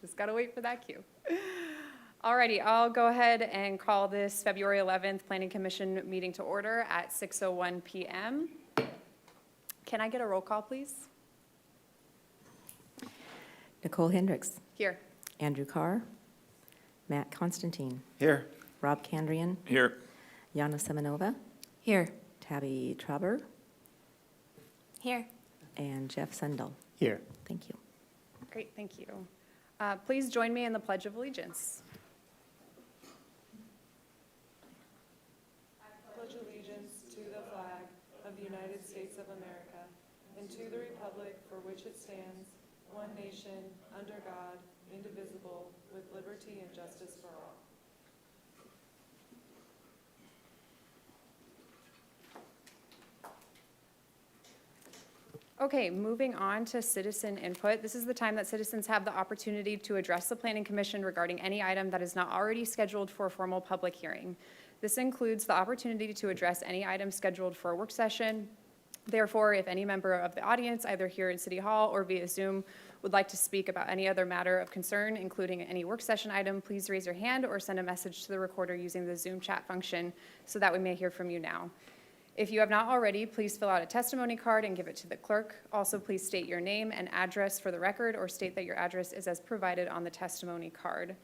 Just gotta wait for that cue. Alrighty, I'll go ahead and call this February 11th Planning Commission meeting to order at 6:01 p.m. Can I get a roll call, please? Nicole Hendricks, Here. Andrew Carr, Matt Constantine, Here. Rob Candrian, Here. Yana Semenova, Here. Tabby Traber, Here. and Jeff Sendell. Here. Thank you. Great, thank you. Please join me in the Pledge of Allegiance. Pledge allegiance to the flag of the United States of America and to the republic for which it stands, one nation, under God, indivisible, with liberty and justice for all. Okay, moving on to citizen input. This is the time that citizens have the opportunity to address the Planning Commission regarding any item that is not already scheduled for a formal public hearing. This includes the opportunity to address any item scheduled for a work session. Therefore, if any member of the audience, either here in City Hall or via Zoom, would like to speak about any other matter of concern, including any work session item, please raise your hand or send a message to the recorder using the Zoom chat function so that we may hear from you now. If you have not already, please fill out a testimony card and give it to the clerk. Also, please state your name and address for the record, or state that your address is as provided on the testimony card.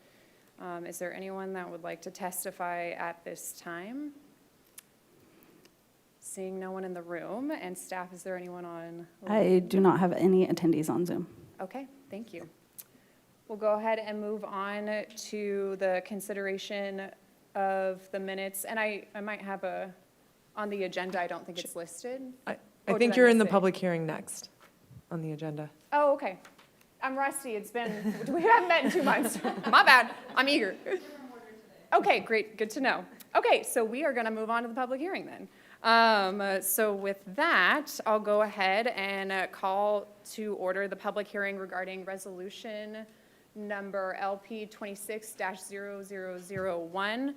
Is there anyone that would like to testify at this time? Seeing no one in the room, and staff, is there anyone on? I do not have any attendees on Zoom. Okay, thank you. We'll go ahead and move on to the consideration of the minutes, and I might have on the agenda, I don't think it's listed. I Oh, think did I you're in miss the it? public hearing next on the agenda. Oh, okay. I'm rusty. We haven't met in 2 months. My bad. I'm eager. Okay, great. Good to know. Okay, so we are going to move on to the public hearing then. So with that, I'll go ahead and call to order the public hearing regarding resolution number LP 26-0001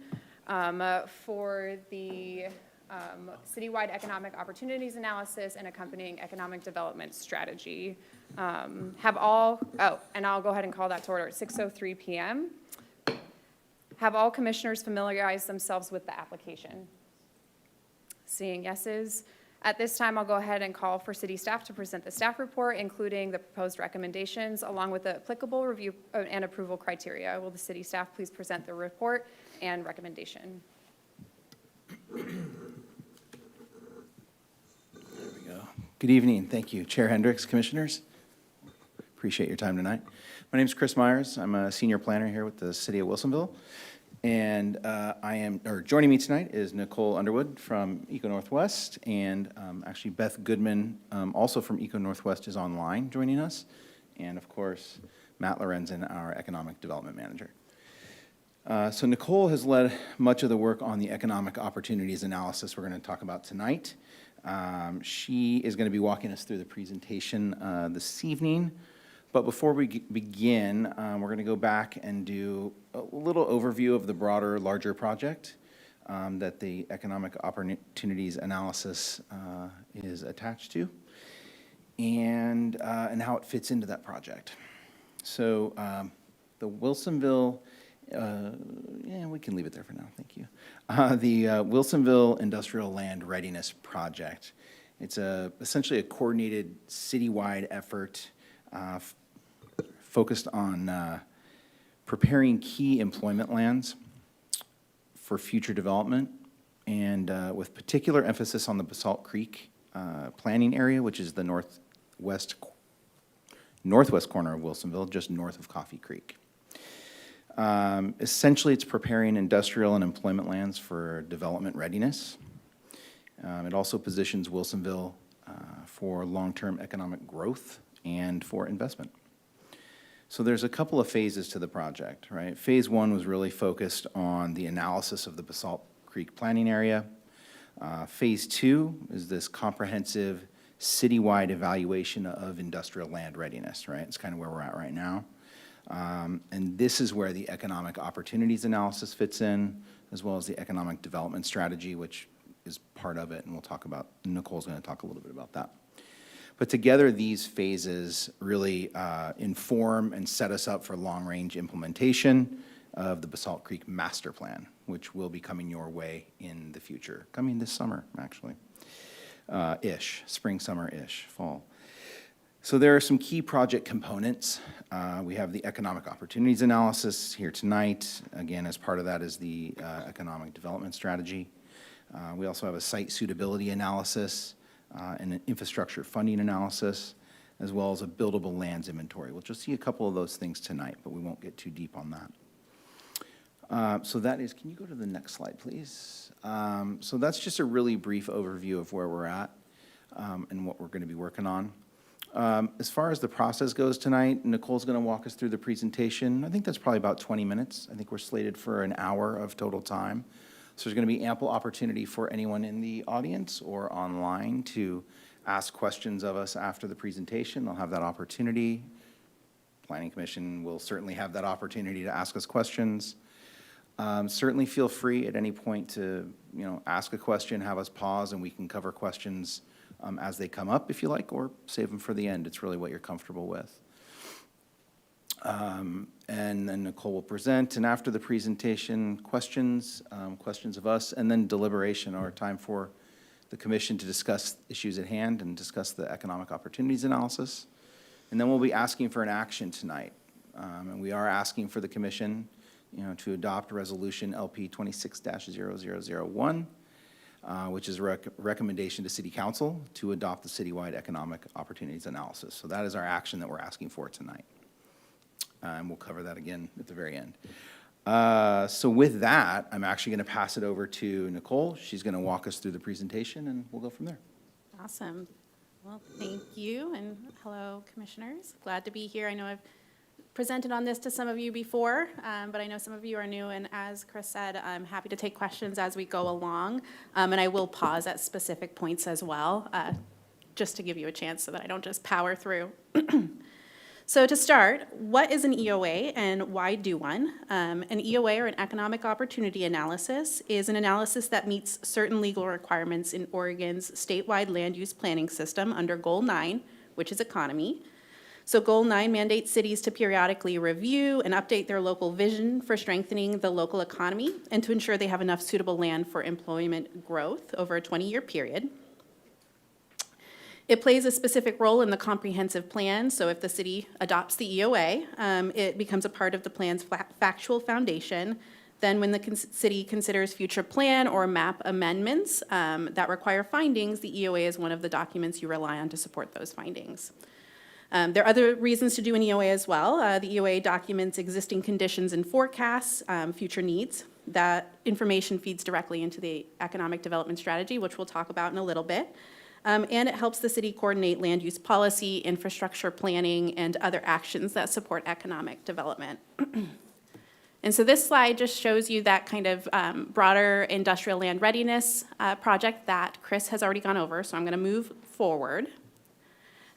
for the citywide economic opportunities analysis and accompanying economic development strategy. And I'll go ahead and call that to order at 6:03 p.m. Have all commissioners familiarized themselves with the application? Seeing yeses. At this time, I'll go ahead and call for city staff to present the staff report, including the proposed recommendations, along with the applicable review and approval criteria. Will the city staff please present the report and recommendation? There we go. Good evening. Thank you, Chair Hendricks, Commissioners. Appreciate your time tonight. My name is Chris Myers. I'm a senior planner here with the City of Wilsonville. And joining me tonight is Nicole Underwood from Eco Northwest, and actually Beth Goodman, also from Eco Northwest, is online joining us. And of course, Matt Lorenzen, our Economic Development Manager. So Nicole has led much of the work on the economic opportunities analysis we're going to talk about tonight. She is going to be walking us through the presentation this evening. But before we begin, we're going to go back and do a little overview of the broader, larger project that the economic opportunities analysis is attached to, and how it fits into that project. So the Wilsonville, we can leave it there for now, thank you. The Wilsonville Industrial Land Readiness Project. It's essentially a coordinated citywide effort focused on preparing key employment lands for future development, and with particular emphasis on the Basalt Creek planning area, which is the northwest corner of Wilsonville, just north of Coffee Creek. Essentially, it's preparing industrial and employment lands for development readiness. It also positions Wilsonville for long-term economic growth and for investment. So there's a couple of phases to the project, right? Phase one was really focused on the analysis of the Basalt Creek planning area. Phase two is this comprehensive citywide evaluation of industrial land readiness, right? It's kind of where we're at right now. And this is where the economic opportunities analysis fits in, as well as the economic development strategy, which is part of it, and we'll talk about, Nicole's going to talk a little bit about that. But together, these phases really inform and set us up for long-range implementation of the Basalt Creek Master Plan, which will be coming your way in the future, coming this summer, actually, spring, summer-ish, fall. So there are some key project components. We have the economic opportunities analysis here tonight. Again, as part of that is the economic development strategy. We also have a site suitability analysis and an infrastructure funding analysis, as well as a buildable lands inventory. We'll just see a couple of those things tonight, but we won't get too deep on that. So that is, can you go to the next slide, please? So that's just a really brief overview of where we're at and what we're going to be working on. As far as the process goes tonight, Nicole's going to walk us through the presentation. I think that's probably about 20 minutes. I think we're slated for an hour of total time. So there's going to be ample opportunity for anyone in the audience or online to ask questions of us after the presentation. They'll have that opportunity. Planning Commission will certainly have that opportunity to ask us questions. Certainly feel free at any point to, ask a question, have us pause, and we can cover questions as they come up, if you like, or save them for the end. It's really what you're comfortable with. And then Nicole will present, and after the presentation, questions of us, and then deliberation, or time for the commission to discuss issues at hand and discuss the economic opportunities analysis. And then we'll be asking for an action tonight. And we are asking for the commission, to adopt resolution LP 26-0001, which is a recommendation to City Council to adopt the citywide economic opportunities analysis. So that is our action that we're asking for tonight. And we'll cover that again at the very end. So with that, I'm actually going to pass it over to Nicole. She's going to walk us through the presentation, and we'll go from there. Awesome. Well, thank you, and hello, commissioners. Glad to be here. I know I've presented on this to some of you before, but I know some of you are new, and as Chris said, I'm happy to take questions as we go along, and I will pause at specific points as well, just to give you a chance so that I don't just power through. So to start, what is an EOA and why do one? An EOA, or an economic opportunity analysis, is an analysis that meets certain legal requirements in Oregon's statewide land use planning system under Goal 9, which is economy. So Goal 9 mandates cities to periodically review and update their local vision for strengthening the local economy and to ensure they have enough suitable land for employment growth over a 20-year period. It plays a specific role in the comprehensive plan, so if the city adopts the EOA, it becomes a part of the plan's factual foundation. Then when the city considers future plan or map amendments that require findings, the EOA is one of the documents you rely on to support those findings. There are other reasons to do an EOA as well. The EOA documents existing conditions and forecasts, future needs. That information feeds directly into the economic development strategy, which we'll talk about in a little bit. And it helps the city coordinate land use policy, infrastructure planning, and other actions that support economic development. And so this slide just shows you that kind of broader industrial land readiness project that Chris has already gone over, so I'm going to move forward.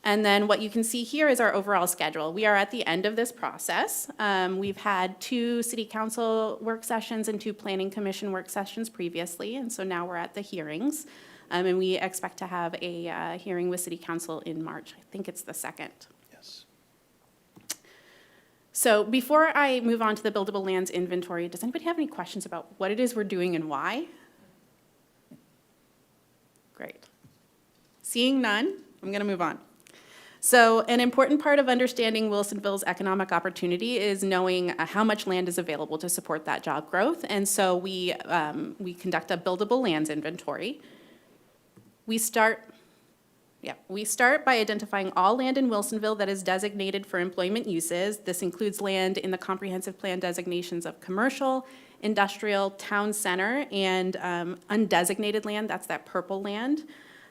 And then what you can see here is our overall schedule. We are at the end of this process. We've had 2 city council work sessions and 2 planning commission work sessions previously, and so now we're at the hearings. And we expect to have a hearing with city council in March. I think it's the 2nd. Yes. So before I move on to the buildable lands inventory, does anybody have any questions about what it is we're doing and why? Great. Seeing none, I'm going to move on. So an important part of understanding Wilsonville's economic opportunity is knowing how much land is available to support that job growth. And so we conduct a buildable lands inventory. We start by identifying all land in Wilsonville that is designated for employment uses. This includes land in the comprehensive plan designations of commercial, industrial, town center, and undesignated land. That's that purple land.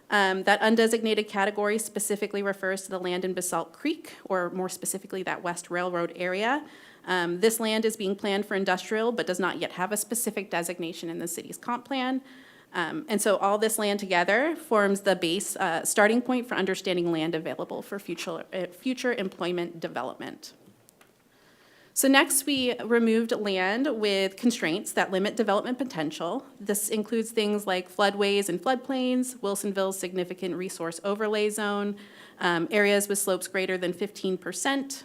That undesignated category specifically refers to the land in Basalt Creek, or more specifically that West Railroad area. This land is being planned for industrial, but does not yet have a specific designation in the city's comp plan. And so all this land together forms the base starting point for understanding land available for future employment development. So next, we removed land with constraints that limit development potential. This includes things like floodways and floodplains, Wilsonville's significant resource overlay zone, Areas with slopes greater than 15%,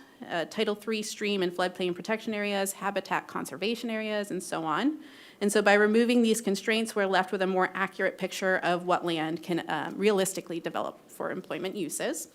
Title III stream and floodplain protection areas, habitat conservation areas, and so on. And so by removing these constraints, we're left with a more accurate picture of what land can realistically develop for employment uses.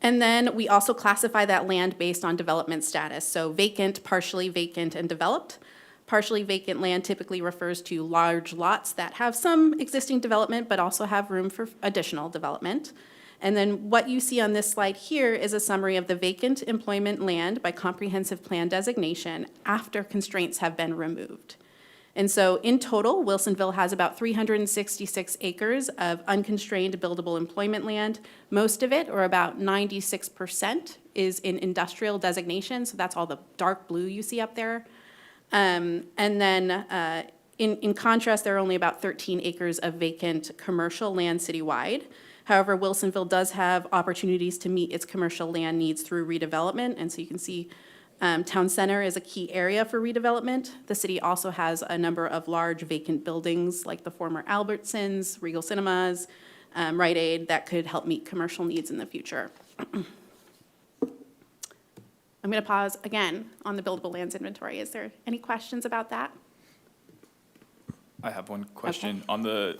And then we also classify that land based on development status. So vacant, partially vacant, and developed. Partially vacant land typically refers to large lots that have some existing development, but also have room for additional development. And then what you see on this slide here is a summary of the vacant employment land by comprehensive plan designation after constraints have been removed. And so in total, Wilsonville has about 366 acres of unconstrained buildable employment land. Most of it, or about 96%, is in industrial designation, so that's all the dark blue you see up there. And then in contrast, there are only about 13 acres of vacant commercial land citywide. However, Wilsonville does have opportunities to meet its commercial land needs through redevelopment, and so you can see Town Center is a key area for redevelopment. The city also has a number of large vacant buildings like the former Albertsons, Regal Cinemas, Rite Aid that could help meet commercial needs in the future. I'm going to pause again on the buildable lands inventory. Is there any questions about that? I have one question. On the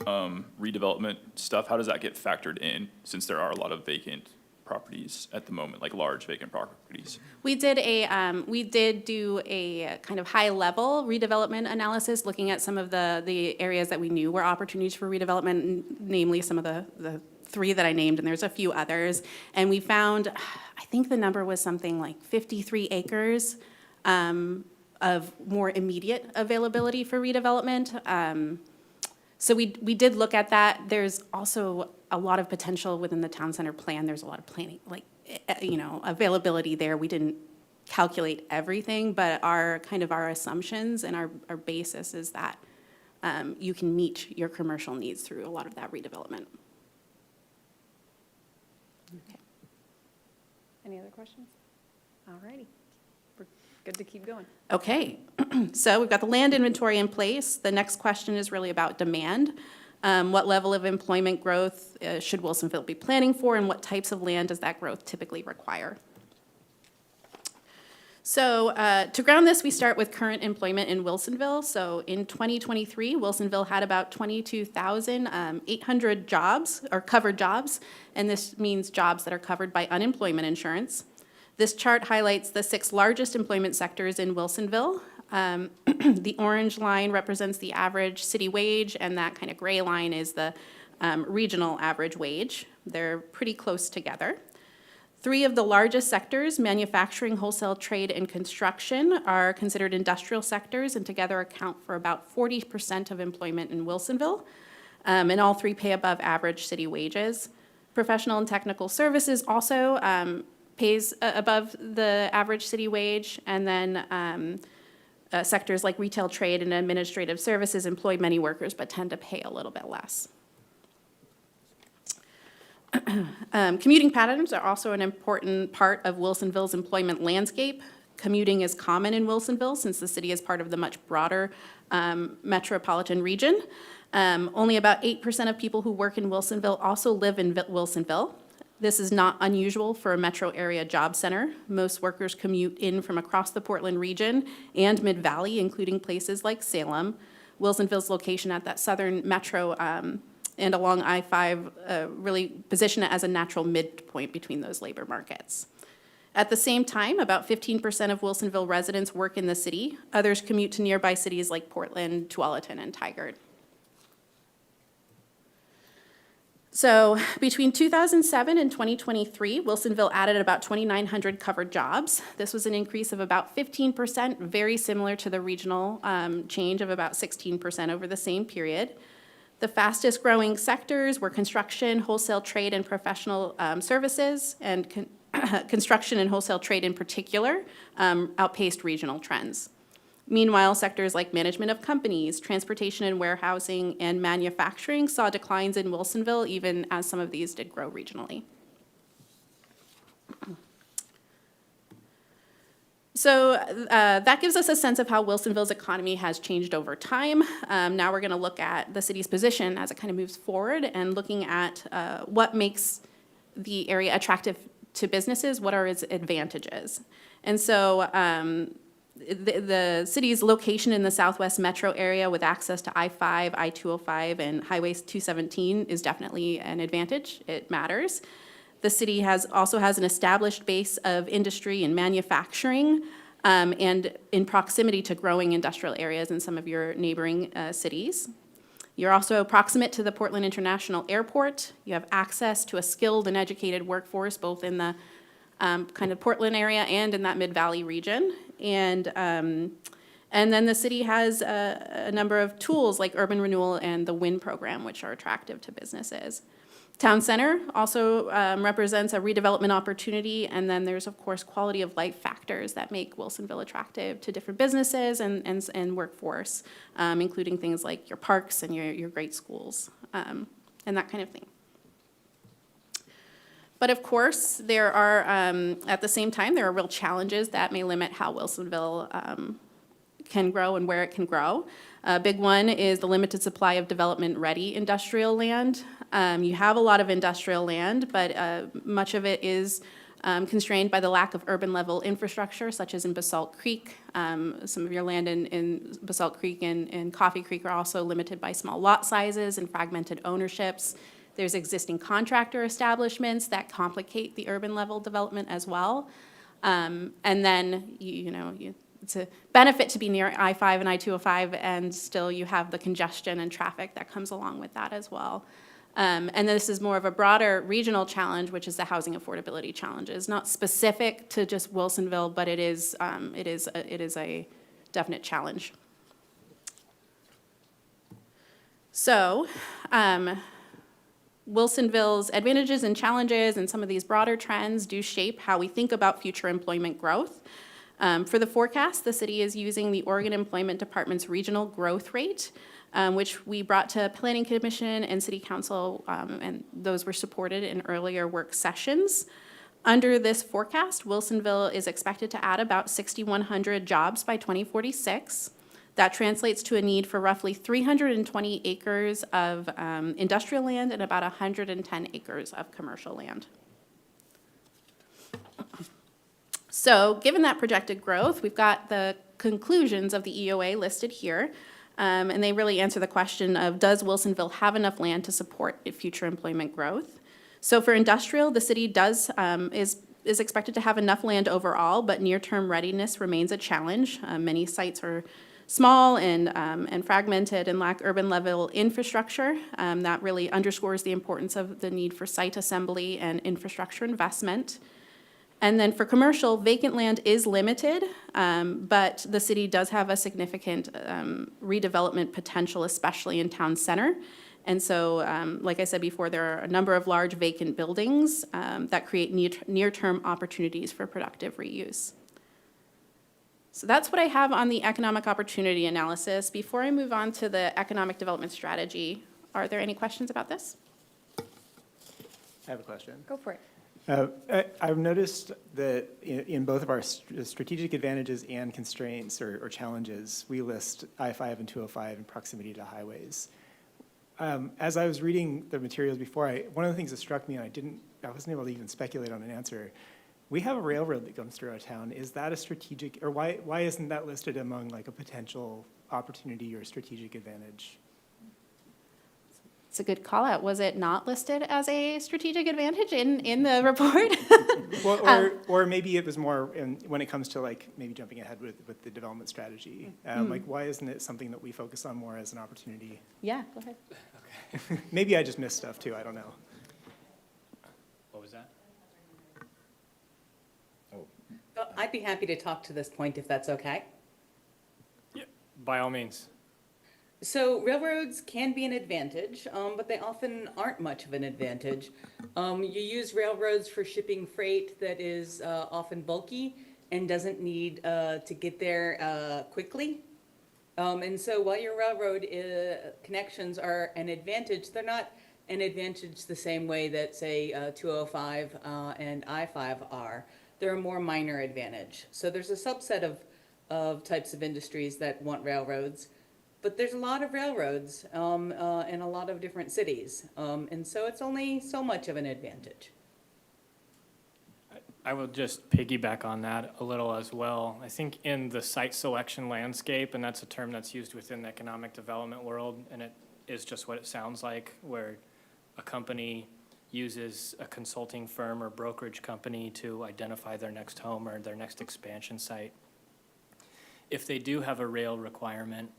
redevelopment stuff, how does that get factored in, since there are a lot of vacant properties at the moment, like large vacant properties? We did do a kind of high-level redevelopment analysis, looking at some of the areas that we knew were opportunities for redevelopment, namely some of the three that I named, and there's a few others. And we found, I think the number was something like 53 acres of more immediate availability for redevelopment. So we did look at that. There's also a lot of potential within the town center plan. There's a lot of planning, like, availability there. We didn't calculate everything, but our assumptions and our basis is that you can meet your commercial needs through a lot of that redevelopment. Okay. Any other questions? All righty. We're good to keep going. Okay, so we've got the land inventory in place. The next question is really about demand. What level of employment growth should Wilsonville be planning for, and what types of land does that growth typically require? So to ground this, we start with current employment in Wilsonville. So in 2023, Wilsonville had about 22,800 jobs, or covered jobs, and this means jobs that are covered by unemployment insurance. This chart highlights the 6 largest employment sectors in Wilsonville. The orange line represents the average city wage, and that kind of gray line is the regional average wage. They're pretty close together. 3 of the largest sectors, manufacturing, wholesale trade, and construction, are considered industrial sectors and together account for about 40% of employment in Wilsonville. And all 3 pay above average city wages. Professional and technical services also pays above the average city wage, and then sectors like retail trade and administrative services employ many workers but tend to pay a little bit less. Commuting patterns are also an important part of Wilsonville's employment landscape. Commuting is common in Wilsonville since the city is part of the much broader metropolitan region. Only about 8% of people who work in Wilsonville also live in Wilsonville. This is not unusual for a metro area job center. Most workers commute in from across the Portland region and Mid-Valley, including places like Salem. Wilsonville's location at that southern metro and along I-5 really position it as a natural midpoint between those labor markets. At the same time, about 15% of Wilsonville residents work in the city. Others commute to nearby cities like Portland, Tualatin, and Tigard. So between 2007 and 2023, Wilsonville added about 2,900 covered jobs. This was an increase of about 15%, very similar to the regional change of about 16% over the same period. The fastest growing sectors were construction, wholesale trade, and professional services, and construction and wholesale trade in particular outpaced regional trends. Meanwhile, sectors like management of companies, transportation and warehousing, and manufacturing saw declines in Wilsonville, even as some of these did grow regionally. So that gives us a sense of how Wilsonville's economy has changed over time. Now we're going to look at the city's position as it kind of moves forward and looking at what makes the area attractive to businesses, what are its advantages. And so the city's location in the southwest metro area with access to I-5, I-205, and Highway 217 is definitely an advantage. It matters. The city also has an established base of industry and manufacturing, and in proximity to growing industrial areas in some of your neighboring cities. You're also proximate to the Portland International Airport. You have access to a skilled and educated workforce, both in the kind of Portland area and in that Mid-Valley region. And then the city has a number of tools like urban renewal and the WIN program, which are attractive to businesses. Town Center also represents a redevelopment opportunity, and then there's, of course, quality of life factors that make Wilsonville attractive to different businesses and workforce, including things like your parks and your great schools, and that kind of thing. But of course, there are, at the same time, there are real challenges that may limit how Wilsonville can grow and where it can grow. A big one is the limited supply of development-ready industrial land. You have a lot of industrial land, but much of it is constrained by the lack of urban-level infrastructure, such as in Basalt Creek. Some of your land in Basalt Creek and Coffee Creek are also limited by small lot sizes and fragmented ownerships. There's existing contractor establishments that complicate the urban-level development as well. And then, it's a benefit to be near I-5 and I-205, and still you have the congestion and traffic that comes along with that as well. And this is more of a broader regional challenge, which is the housing affordability challenges, not specific to just Wilsonville, but it is a definite challenge. So, Wilsonville's advantages and challenges and some of these broader trends do shape how we think about future employment growth. For the forecast, the city is using the Oregon Employment Department's regional growth rate, which we brought to Planning Commission and City Council, and those were supported in earlier work sessions. Under this forecast, Wilsonville is expected to add about 6,100 jobs by 2046. That translates to a need for roughly 320 acres of industrial land and about 110 acres of commercial land. So given that projected growth, we've got the conclusions of the EOA listed here, and they really answer the question of, does Wilsonville have enough land to support future employment growth? So for industrial, the city is expected to have enough land overall, but near-term readiness remains a challenge. Many sites are small and fragmented and lack urban-level infrastructure. That really underscores the importance of the need for site assembly and infrastructure investment. And then for commercial, vacant land is limited, but the city does have a significant redevelopment potential, especially in town center. And so, like I said before, there are a number of large vacant buildings that create near-term opportunities for productive reuse. So that's what I have on the economic opportunity analysis. Before I move on to the economic development strategy, are there any questions about this? I have a question. Go for it. I've noticed that in both of our strategic advantages and constraints or challenges, we list I-5 and 205 in proximity to highways. As I was reading the materials before, one of the things that struck me, and I wasn't able to even speculate on an answer, we have a railroad that comes through our town. Is that a strategic, or why isn't that listed among like a potential opportunity or strategic advantage? It's a good call out. Was it not listed as a strategic advantage in the report? Well, or maybe it was more when it comes to like maybe jumping ahead with the development strategy. Like, why isn't it something that we focus on more as an opportunity? Yeah, go ahead. Okay. Maybe I just missed stuff too. I don't know. What was that? I'd be happy to talk to this point if that's okay. Yeah, by all means. So railroads can be an advantage, but they often aren't much of an advantage. You use railroads for shipping freight that is often bulky and doesn't need to get there quickly. And so while your railroad connections are an advantage, they're not an advantage the same way that, say, 205 and I-5 are. they're a more minor advantage. So there's a subset of types of industries that want railroads, but there's a lot of railroads in a lot of different cities. And so it's only so much of an advantage. I will just piggyback on that a little as well. I think in the site selection landscape, and that's a term that's used within the economic development world, and it is just what it sounds like, where a company uses a consulting firm or brokerage company to identify their next home or their next expansion site. If they do have a rail requirement,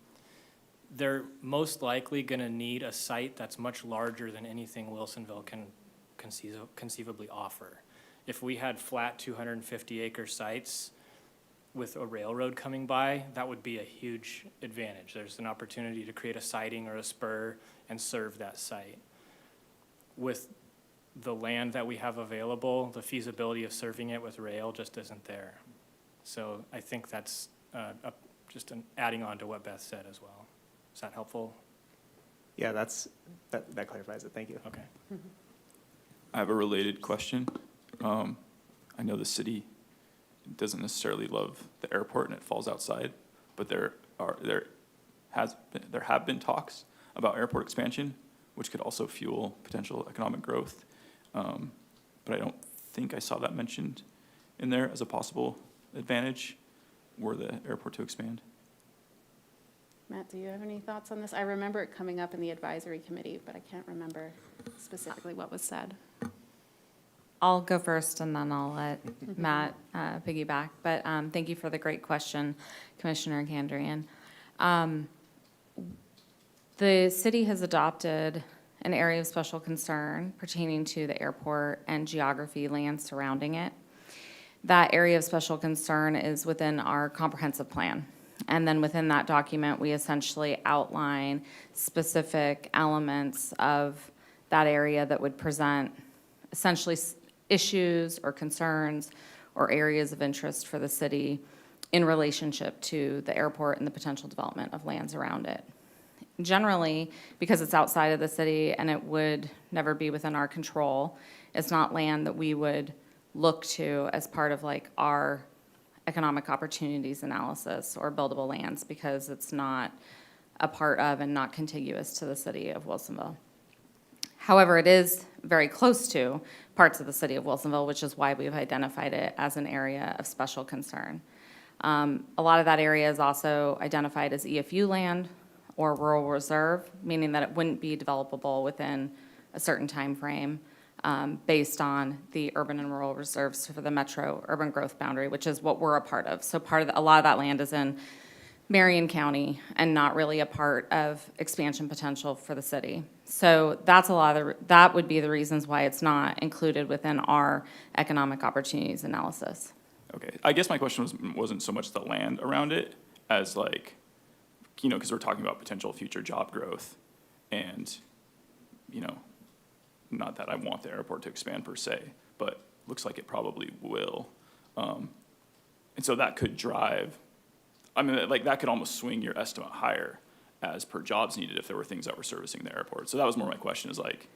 they're most likely going to need a site that's much larger than anything Wilsonville can conceivably offer. If we had flat 250-acre sites with a railroad coming by, that would be a huge advantage. There's an opportunity to create a siding or a spur and serve that site. With the land that we have available, the feasibility of serving it with rail just isn't there. So I think that's just adding on to what Beth said as well. Is that helpful? Yeah, that clarifies it. Thank you. Okay. I have a related question. I know the city doesn't necessarily love the airport and it falls outside, but there have been talks about airport expansion, which could also fuel potential economic growth. But I don't think I saw that mentioned in there as a possible advantage were the airport to expand. Matt, do you have any thoughts on this? I remember it coming up in the advisory committee, but I can't remember specifically what was said. I'll go first and then I'll let Matt piggyback. But thank you for the great question, Commissioner Kandrian. The city has adopted an area of special concern pertaining to the airport and geography land surrounding it. That area of special concern is within our comprehensive plan. And then within that document, we essentially outline specific elements of that area that would present essentially issues or concerns or areas of interest for the city in relationship to the airport and the potential development of lands around it. Generally, because it's outside of the city and it would never be within our control, it's not land that we would look to as part of like our economic opportunities analysis or buildable lands because it's not a part of and not contiguous to the city of Wilsonville. However, it is very close to parts of the city of Wilsonville, which is why we've identified it as an area of special concern. A lot of that area is also identified as EFU land or rural reserve, meaning that it wouldn't be developable within a certain time frame based on the urban and rural reserves for the metro urban growth boundary, which is what we're a part of. So a lot of that land is in Marion County and not really a part of expansion potential for the city. So that's that would be the reasons why it's not included within our economic opportunities analysis. Okay, I guess my question wasn't so much the land around it as like, you know, because we're talking about potential future job growth and, you know, not that I want the airport to expand per se, but looks like it probably will. And so that could drive, I mean, like that could almost swing your estimate higher as per jobs needed if there were things that were servicing the airport. So that was more my question is like,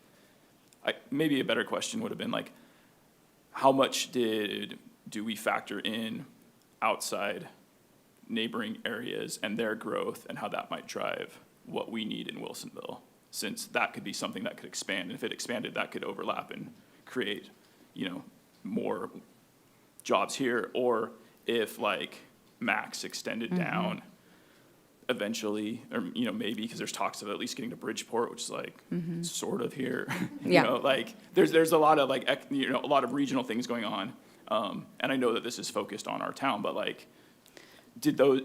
maybe a better question would have been like, how much do we factor in outside neighboring areas and their growth and how that might drive what we need in Wilsonville? Since that could be something that could expand. And if it expanded, that could overlap and create, you know, more jobs here. Or if like Max extended down eventually, or, you know, maybe because there's talks of at least getting to Bridgeport, which is like sort of here. Yeah. You know, like there's a lot of like, you know, a lot of regional things going on. And I know that this is focused on our town, but like,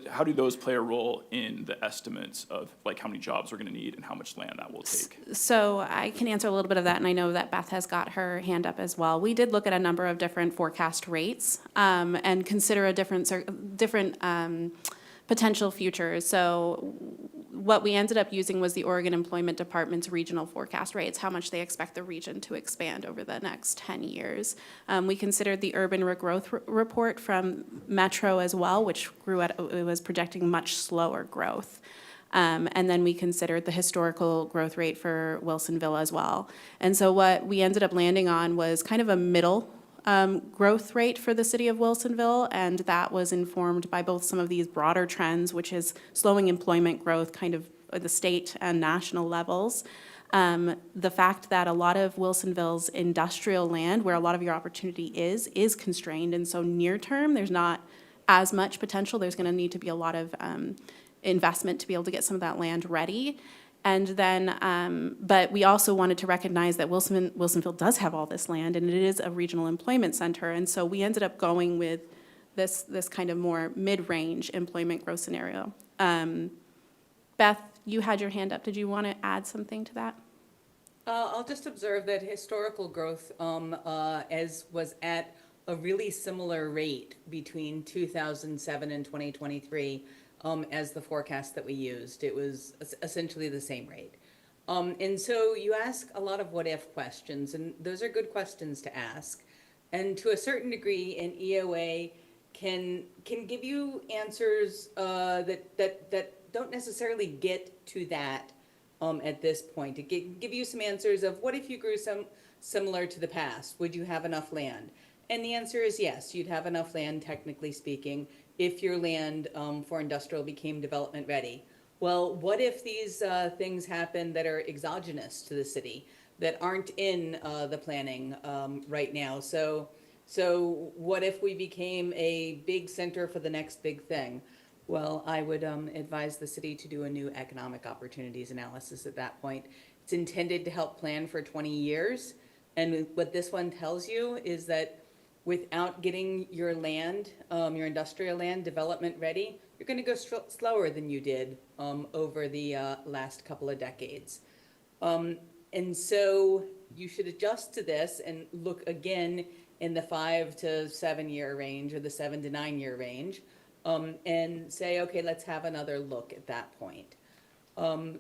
how do those play a role in the estimates of like how many jobs we're going to need and how much land that will take? So I can answer a little bit of that, and I know that Beth has got her hand up as well. We did look at a number of different forecast rates and consider a different potential futures. So what we ended up using was the Oregon Employment Department's regional forecast rates, how much they expect the region to expand over the next 10 years. We considered the urban regrowth report from Metro as well, which it was projecting much slower growth. And then we considered the historical growth rate for Wilsonville as well. And so what we ended up landing on was kind of a middle growth rate for the city of Wilsonville, and that was informed by both some of these broader trends, which is slowing employment growth kind of at the state and national levels. The fact that a lot of Wilsonville's industrial land, where a lot of your opportunity is constrained, and so near term, there's not as much potential. There's going to need to be a lot of investment to be able to get some of that land ready. And then, but we also wanted to recognize that Wilsonville does have all this land, and it is a regional employment center. And so we ended up going with this kind of more mid-range employment growth scenario. Beth, you had your hand up. Did you want to add something to that? I'll just observe that historical growth as was at a really similar rate between 2007 and 2023 as the forecast that we used. It was essentially the same rate. And so you ask a lot of what-if questions, and those are good questions to ask. And to a certain degree, an EOA can give you answers that don't necessarily get to that at this point. It can give you some answers of what if you grew similar to the past? Would you have enough land? And the answer is yes, you'd have enough land, technically speaking, if your land for industrial became development ready. Well, what if these things happen that are exogenous to the city, that aren't in the planning right now? So what if we became a big center for the next big thing? Well, I would advise the city to do a new economic opportunities analysis at that point. It's intended to help plan for 20 years. And what this one tells you is that without getting your land, your industrial land development ready, you're going to go slower than you did over the last couple of decades. And so you should adjust to this and look again in the 5 to 7 year range or the 7 to 9 year range. And say, okay, let's have another look at that point.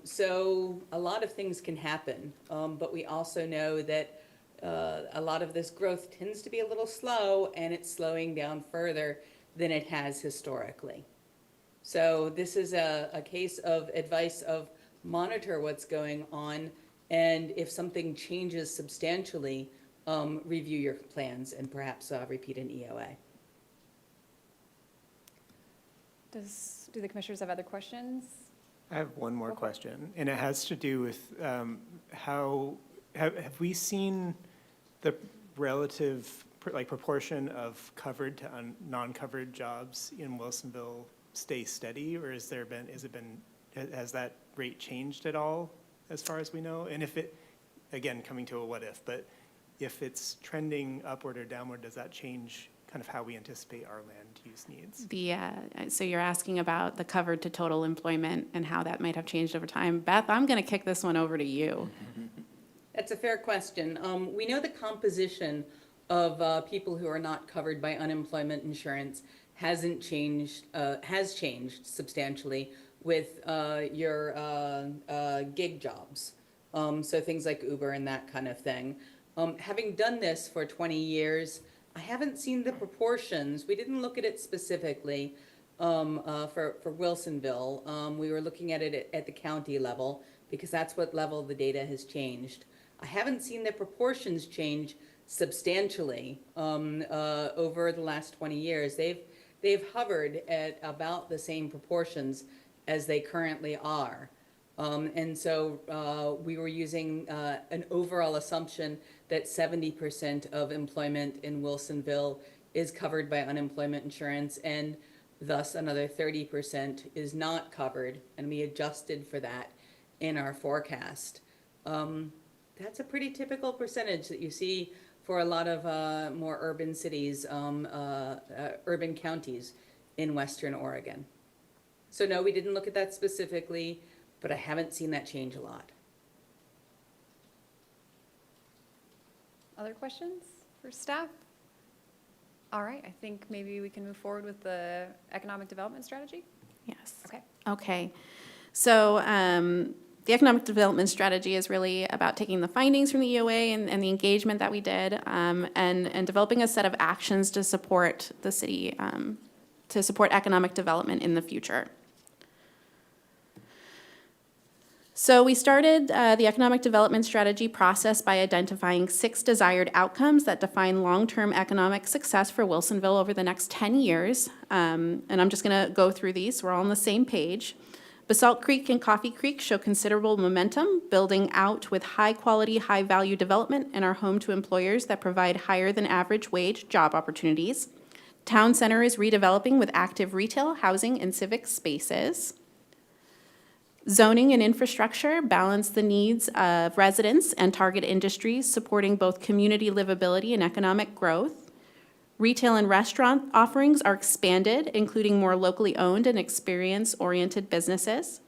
So a lot of things can happen, but we also know that a lot of this growth tends to be a little slow, and it's slowing down further than it has historically. So this is a case of advice of monitor what's going on, and if something changes substantially, review your plans and perhaps repeat an EOA. Do the commissioners have other questions? I have one more question, and it has to do with how have we seen the relative proportion of covered to non-covered jobs in Wilsonville stay steady, or has that rate changed at all as far as we know? And if it, again, coming to a what if, but if it's trending upward or downward, does that change kind of how we anticipate our land use needs? So you're asking about the covered to total employment and how that might have changed over time. Beth, I'm going to kick this one over to you. That's a fair question. We know the composition of people who are not covered by unemployment insurance has changed substantially with your gig jobs. So things like Uber and that kind of thing. Having done this for 20 years, I haven't seen the proportions. We didn't look at it specifically for Wilsonville. We were looking at it at the county level because that's what level the data has changed. I haven't seen the proportions change substantially over the last 20 years. They've hovered at about the same proportions as they currently are. And so we were using an overall assumption that 70% of employment in Wilsonville is covered by unemployment insurance, and thus another 30% is not covered, and we adjusted for that in our forecast. That's a pretty typical percentage that you see for a lot of more urban cities, urban counties in Western Oregon. So no, we didn't look at that specifically, but I haven't seen that change a lot. Other questions for staff? All right, I think maybe we can move forward with the economic development strategy. Yes. Okay. Okay. So the economic development strategy is really about taking the findings from the EOA and the engagement that we did and developing a set of actions to support the city, to support economic development in the future. So we started the economic development strategy process by identifying 6 desired outcomes that define long-term economic success for Wilsonville over the next 10 years. And I'm just going to go through these. So we're all on the same page. Basalt Creek and Coffee Creek show considerable momentum, building out with high-quality, high-value development and are home to employers that provide higher-than-average wage job opportunities. Town Center is redeveloping with active retail, housing, and civic spaces. Zoning and infrastructure balance the needs of residents and target industries, supporting both community livability and economic growth. Retail and restaurant offerings are expanded, including more locally owned and experience-oriented businesses.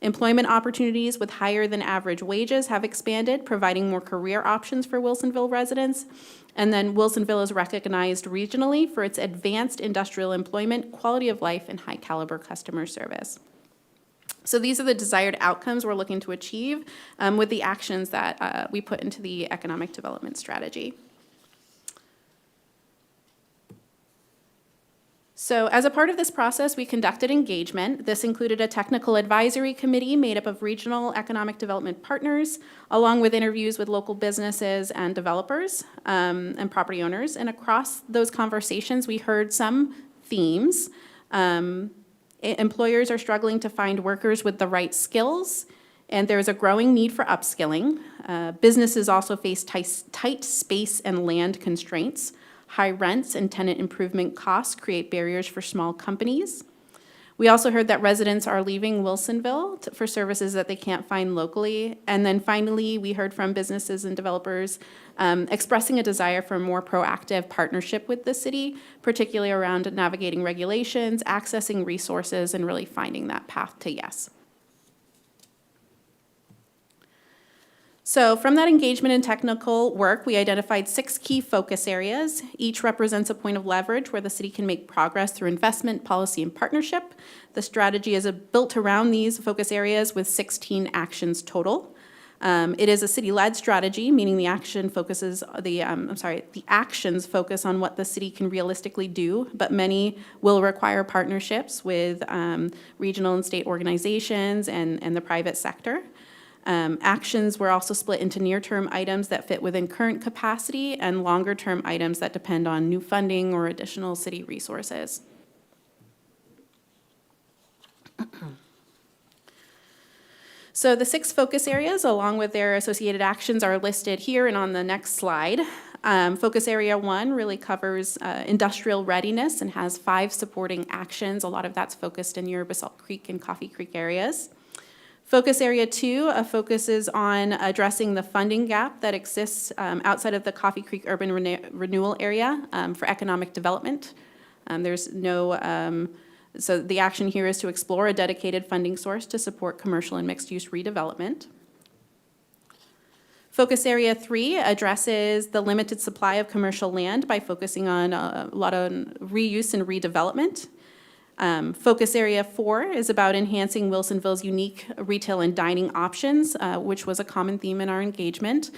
Employment opportunities with higher than average wages have expanded, providing more career options for Wilsonville residents. And then Wilsonville is recognized regionally for its advanced industrial employment, quality of life, and high caliber customer service. So these are the desired outcomes we're looking to achieve with the actions that we put into the economic development strategy. So as a part of this process, we conducted engagement. This included a technical advisory committee made up of regional economic development partners, along with interviews with local businesses and developers and property owners. And across those conversations, we heard some themes. Employers are struggling to find workers with the right skills, and there's a growing need for upskilling. Businesses also face tight space and land constraints. High rents and tenant improvement costs create barriers for small companies. We also heard that residents are leaving Wilsonville for services that they can't find locally. And then finally, we heard from businesses and developers expressing a desire for a more proactive partnership with the city, particularly around navigating regulations, accessing resources, and really finding that path to yes. So from that engagement and technical work, we identified 6 key focus areas. Each represents a point of leverage where the city can make progress through investment, policy, and partnership. The strategy is built around these focus areas with 16 actions total. It is a city-led strategy, meaning the actions focus on what the city can realistically do, but many will require partnerships with regional and state organizations and the private sector. Actions were also split into near-term items that fit within current capacity and longer-term items that depend on new funding or additional city resources. So the 6 focus areas, along with their associated actions, are listed here and on the next slide. Focus area 1 really covers industrial readiness and has 5 supporting actions. A lot of that's focused in your Basalt Creek and Coffee Creek areas. Focus area 2 focuses on addressing the funding gap that exists outside of the Coffee Creek urban renewal area for economic development. So the action here is to explore a dedicated funding source to support commercial and mixed-use redevelopment. Focus area 3 addresses the limited supply of commercial land by focusing on a lot of reuse and redevelopment. Focus area 4 is about enhancing Wilsonville's unique retail and dining options, which was a common theme in our engagement.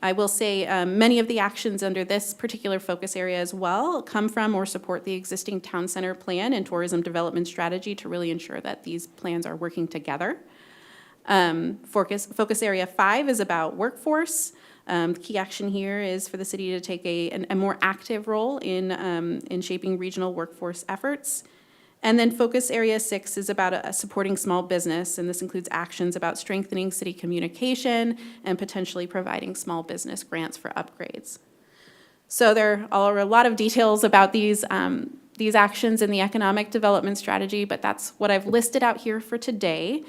I will say many of the actions under this particular focus area as well come from or support the existing town center plan and tourism development strategy to really ensure that these plans are working together. Focus area 5 is about workforce. The key action here is for the city to take a more active role in shaping regional workforce efforts. And then focus area 6 is about supporting small business, and this includes actions about strengthening city communication and potentially providing small business grants for upgrades. So there are a lot of details about these actions in the economic development strategy, but that's what I've listed out here for today.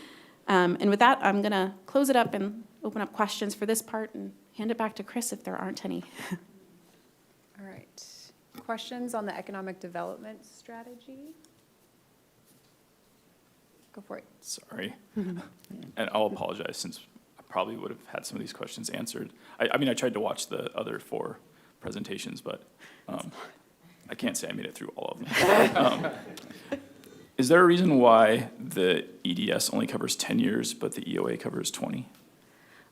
And with that, I'm gonna close it up and open up questions for this part and hand it back to Chris if there aren't any. All right. Questions on the economic development strategy? Go for it. Sorry. And I'll apologize since I probably would have had some of these questions answered. I mean, I tried to watch the other 4 presentations, but I can't say I made it through all of them. Is there a reason why the EDS only covers 10 years, but the EOA covers 20?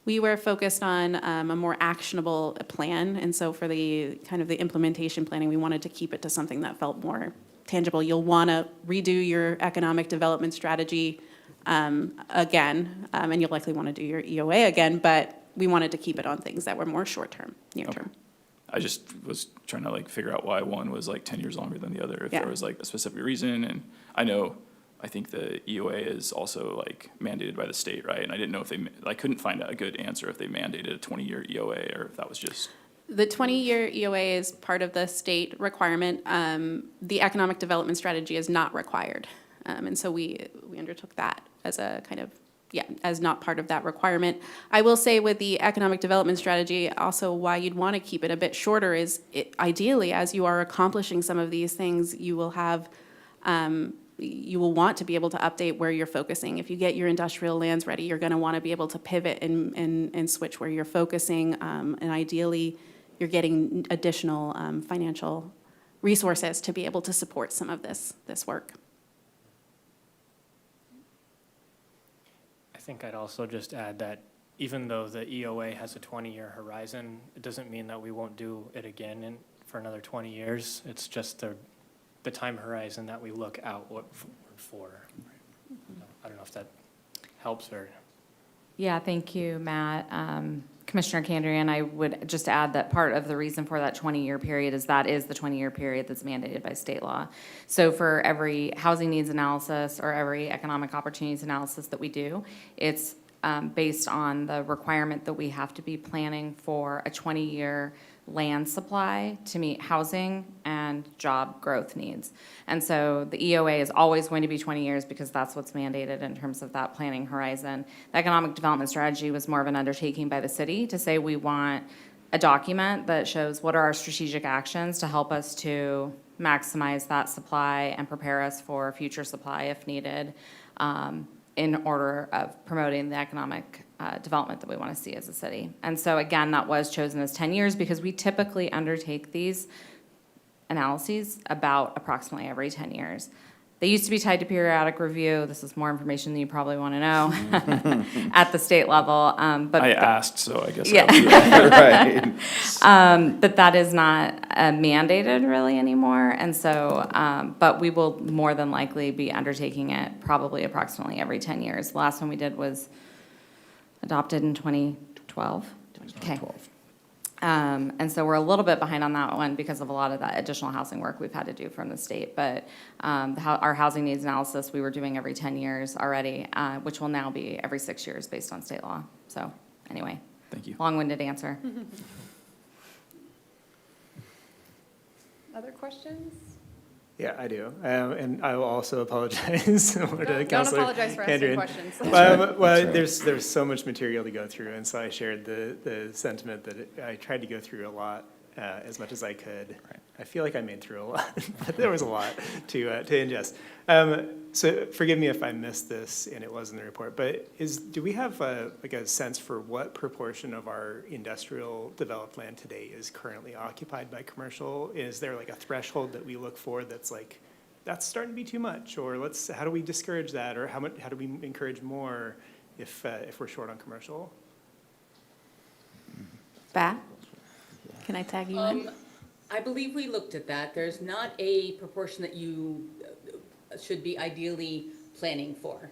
We were focused on a more actionable plan, and so for the kind of the implementation planning, we wanted to keep it to something that felt more tangible. You'll want to redo your economic development strategy again, and you'll likely want to do your EOA again, but we wanted to keep it on things that were more short-term, near-term. I just was trying to like figure out why one was like 10 years longer than the other, if Yeah. there was like a specific reason. And I think the EOA is also like mandated by the state, right? And I didn't know if I couldn't find a good answer if they mandated a 20-year EOA or if that was just. The 20-year EOA is part of the state requirement. The economic development strategy is not required. And so we undertook that as a kind of, as not part of that requirement. I will say with the economic development strategy, also why you'd want to keep it a bit shorter is ideally, as you are accomplishing some of these things, you will have, you will want to be able to update where you're focusing. If you get your industrial lands ready, you're going to want to be able to pivot and switch where you're focusing. And ideally, you're getting additional financial resources to be able to support some of this work. I think I'd also just add that even though the EOA has a 20-year horizon, it doesn't mean that we won't do it again for another 20 years. It's just the time horizon that we look outward for. I don't know if that helps or. Yeah, thank you, Matt. Commissioner Kandrian, I would just add that part of the reason for that 20-year period is that is the 20-year period that's mandated by state law. So for every housing needs analysis or every economic opportunities analysis that we do, it's based on the requirement that we have to be planning for a 20-year land supply to meet housing and job growth needs. And so the EOA is always going to be 20 years because that's what's mandated in terms of that planning horizon. The economic development strategy was more of an undertaking by the city to say we want a document that shows what are our strategic actions to help us to maximize that supply and prepare us for future supply if needed, in order of promoting the economic development that we want to see as a city. And so again, that was chosen as 10 years because we typically undertake these analyses about approximately every 10 years. They used to be tied to periodic review. This is more information than you probably want to know at the state level. But I asked, so I guess yeah. Right. But that is not mandated really anymore. And so, but we will more than likely be undertaking it probably approximately every 10 years. The last one we did was adopted in 2012. Okay. And so we're a little bit behind on that one because of a lot of that additional housing work we've had to do from the state. But our housing needs analysis we were doing every 10 years already, which will now be every 6 years based on state law. So anyway, Thank you. Long-winded answer. Other questions? Yeah, I do. And I will also apologize. Don't apologize for asking questions. Well, right. there's so much material to go through, and so I shared the sentiment that I tried to go through a lot as much as I could. Right. I feel like I made through a lot, but there was a lot to ingest. So forgive me if I missed this and it was in the report, but do we have a sense for what proportion of our industrial developed land today is currently occupied by commercial? Is there like a threshold that we look for that's like, that's starting to be too much, or how do we discourage that, or how do we encourage more if we're short on commercial? Bat, can I tag you in? I believe we looked at that. There's not a proportion that you should be ideally planning for.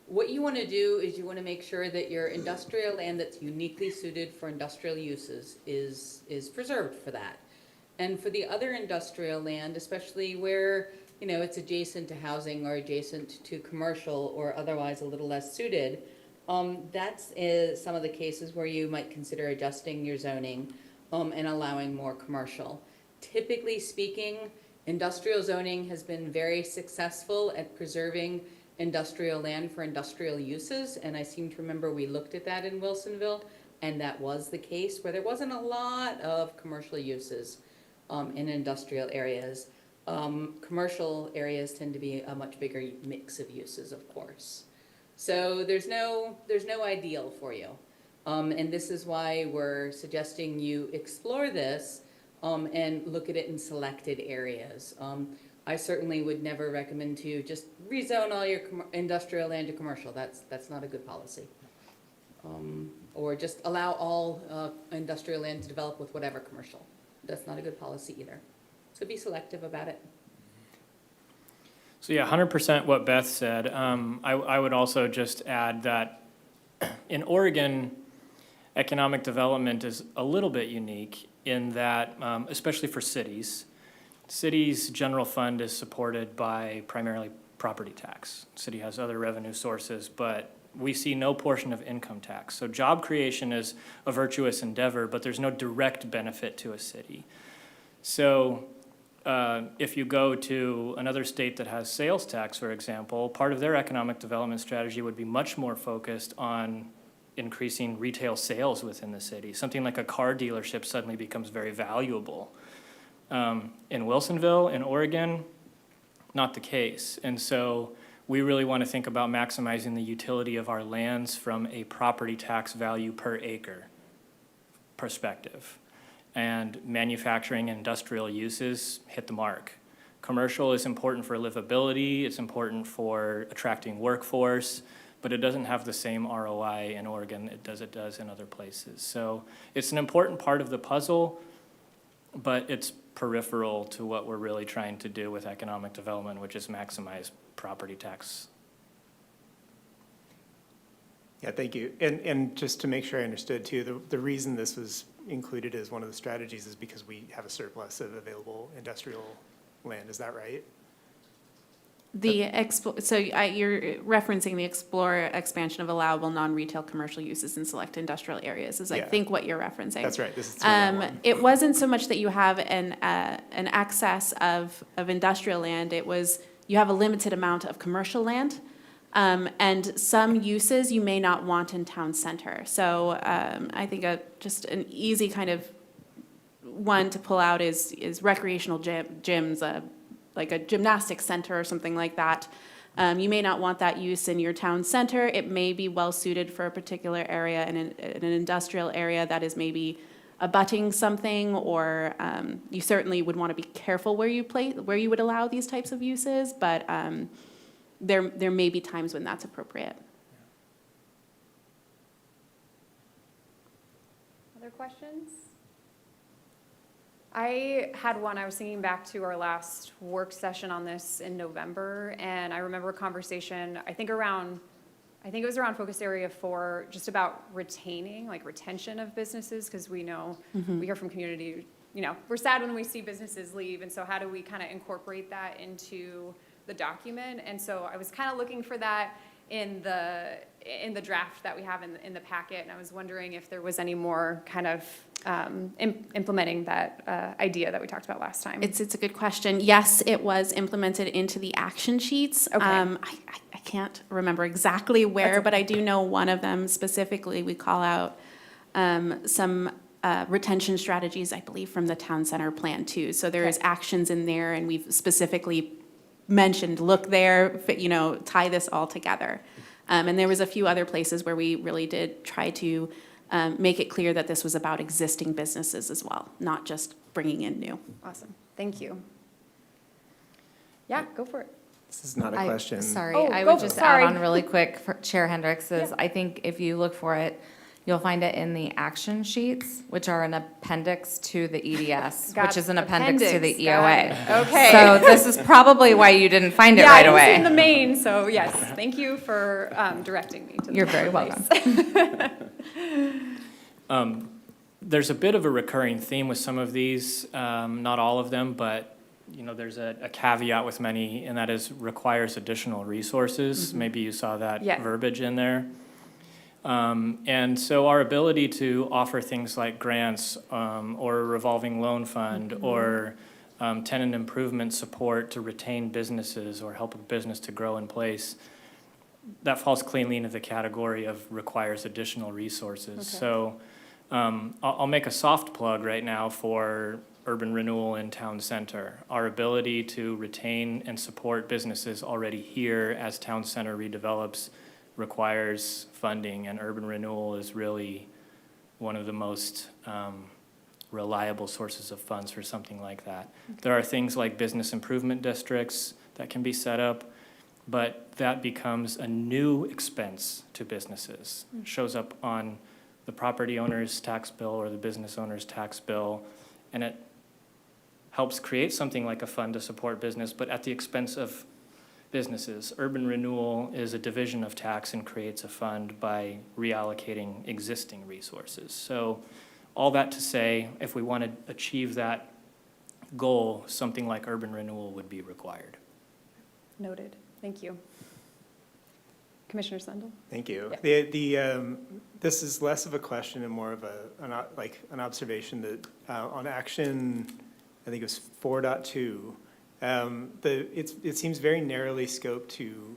What you want to do is you want to make sure that your industrial land that's uniquely suited for industrial uses is preserved for that. And for the other industrial land, especially where, it's adjacent to housing or adjacent to commercial or otherwise a little less suited, that's some of the cases where you might consider adjusting your zoning and allowing more commercial. Typically speaking, industrial zoning has been very successful at preserving industrial land for industrial uses, and I seem to remember we looked at that in Wilsonville, and that was the case, where there wasn't a lot of commercial uses in industrial areas. Commercial areas tend to be a much bigger mix of uses, of course. So there's no ideal for you. And this is why we're suggesting you explore this and look at it in selected areas. I certainly would never recommend to just rezone all your industrial land to commercial. That's not a good policy. Or just allow all industrial land to develop with whatever commercial. That's not a good policy either. So be selective about it. So yeah, 100% what Beth said. I would also just add that in Oregon, economic development is a little bit unique in that, especially for cities, cities' general fund is supported by primarily property tax. City has other revenue sources, but we see no portion of income tax. So job creation is a virtuous endeavor, but there's no direct benefit to a city. So if you go to another state that has sales tax, for example, part of their economic development strategy would be much more focused on increasing retail sales within the city. Something like a car dealership suddenly becomes very valuable. In Wilsonville, in Oregon, not the case. And so we really want to think about maximizing the utility of our lands from a property tax value per acre perspective. And manufacturing and industrial uses hit the mark. Commercial is important for livability, it's important for attracting workforce, but it doesn't have the same ROI in Oregon it does in other places. So it's an important part of the puzzle, but it's peripheral to what we're really trying to do with economic development, which is maximize property tax. Yeah, thank you. And just to make sure I understood too, the reason this was included as one of the strategies is because we have a surplus of available industrial land. Is that right? You're referencing the explore expansion of allowable non-retail commercial uses in select industrial areas, is I Yeah. think what you're referencing. That's right. This is 3.1. It wasn't so much that you have an excess of industrial land, it was you have a limited amount of commercial land. And some uses you may not want in town center. So I think just an easy kind of one to pull out is recreational gyms, like a gymnastics center or something like that. You may not want that use in your town center. It may be well suited for a particular area in an industrial area that is maybe abutting something, or you certainly would want to be careful where you would allow these types of uses, but there may be times when that's appropriate. Other questions? I had one, I was thinking back to our last work session on this in November, and I remember a conversation, I think it was around focus area 4, just about retaining, like retention of businesses, because we know, we hear from community, we're sad when we see businesses leave, and so how do we kind of incorporate that into the document? And so I was kind of looking for that in the draft that we have in the packet, and I was wondering if there was any more kind of implementing that idea that we talked about last time. It's a good question. Yes, it was implemented into the action sheets. Okay. I can't remember exactly where, but I do know one of them specifically, we call out some retention strategies, I believe, from the town center plan too. So there is actions in there, and we've specifically mentioned, look there, tie this all together. And there was a few other places where we really did try to make it clear that this was about existing businesses as well, not just bringing in new. Awesome, thank you. Yeah, go for it. This is not a question. Sorry, Oh, I go would for- just sorry. add on really quick for Chair Hendricks is, Yeah. I think if you look for it, you'll find it in the action sheets, which are an appendix to the EDS, Got which is an appendix to the appendix, EOA. got it. Okay. So this is probably why you didn't find it Yeah, right I was away. in the main, so yes, thank you for directing me to the You're very proper place. There's a bit of a recurring theme with some of these, not all of them, but there's a caveat with many, and that is requires additional resources. Maybe you saw that Yeah. verbiage in there. And so our ability to offer things like grants or a revolving loan fund or tenant improvement support to retain businesses or help a business to grow in place, that falls cleanly into the category of requires additional resources. Okay. So I'll make a soft plug right now for urban renewal in town center. Our ability to retain and support businesses already here as town center redevelops requires funding, and urban renewal is really one of the most reliable sources of funds for something like that. There are things like business improvement districts that can be set up, but that becomes a new expense to businesses. It shows up on the property owner's tax bill or the business owner's tax bill, and it helps create something like a fund to support business, but at the expense of businesses. Urban renewal is a division of tax and creates a fund by reallocating existing resources. So all that to say, if we want to achieve that goal, something like urban renewal would be required. Noted. Thank you. Commissioner Sendell? Thank you. Yeah. This is less of a question and more of an observation that on action, I think it was 4.2, it seems very narrowly scoped to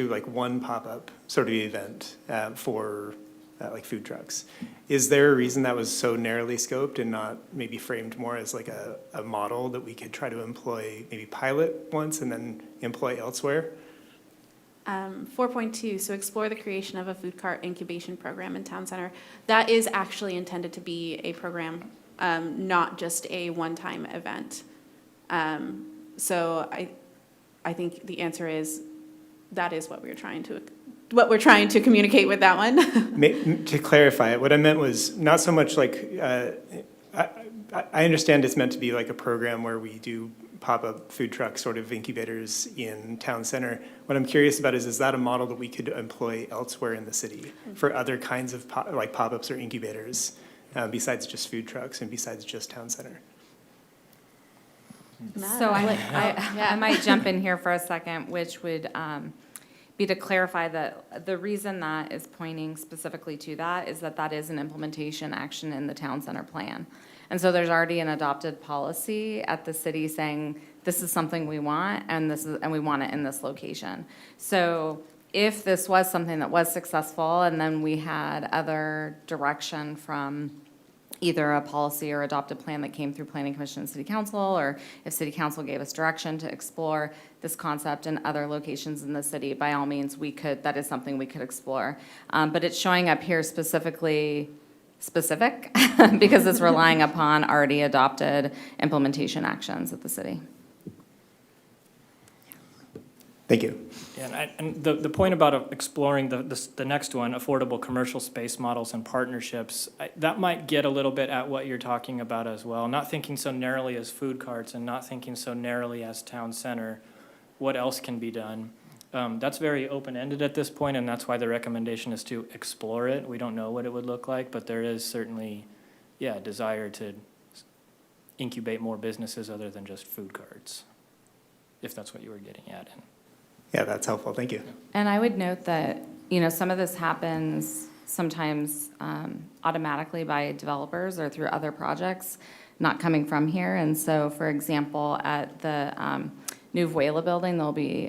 like one pop-up sort of event for like food trucks. Is there a reason that was so narrowly scoped and not maybe framed more as like a model that we could try to employ, maybe pilot once and then employ elsewhere? 4.2, so explore the creation of a food cart incubation program in Town Center. That is actually intended to be a program, not just a one-time event. So I think the answer is that is what we're trying to communicate with that one. To clarify it, what I meant was not so much like, I understand it's meant to be like a program where we do pop-up food truck sort of incubators in Town Center. What I'm curious about is that a model that we could employ elsewhere in the city for other kinds of like pop-ups or incubators besides just food trucks and besides just Town Center? So I might jump in here for a second, which would be to clarify that the reason that is pointing specifically to that is that is an implementation action in the Town Center plan. And so there's already an adopted policy at the city saying, this is something we want, and we want it in this location. So if this was something that was successful, and then we had other direction from either a policy or adopted plan that came through Planning Commission and City Council, or if City Council gave us direction to explore this concept in other locations in the city, by all means, that is something we could explore. But it's showing up here specific because it's relying upon already adopted implementation actions at the city. Thank you. Yeah, and the point about exploring the next one, affordable commercial space models and partnerships, that might get a little bit at what you're talking about as well. Not thinking so narrowly as food carts and not thinking so narrowly as Town Center. What else can be done? That's very open-ended at this point, and that's why the recommendation is to explore it. We don't know what it would look like, but there is certainly, a desire to incubate more businesses other than just food carts, if that's what you were getting at. Yeah, that's helpful. Thank you. And I would note that, some of this happens sometimes automatically by developers or through other projects not coming from here. And so, for example, at the new Vuela building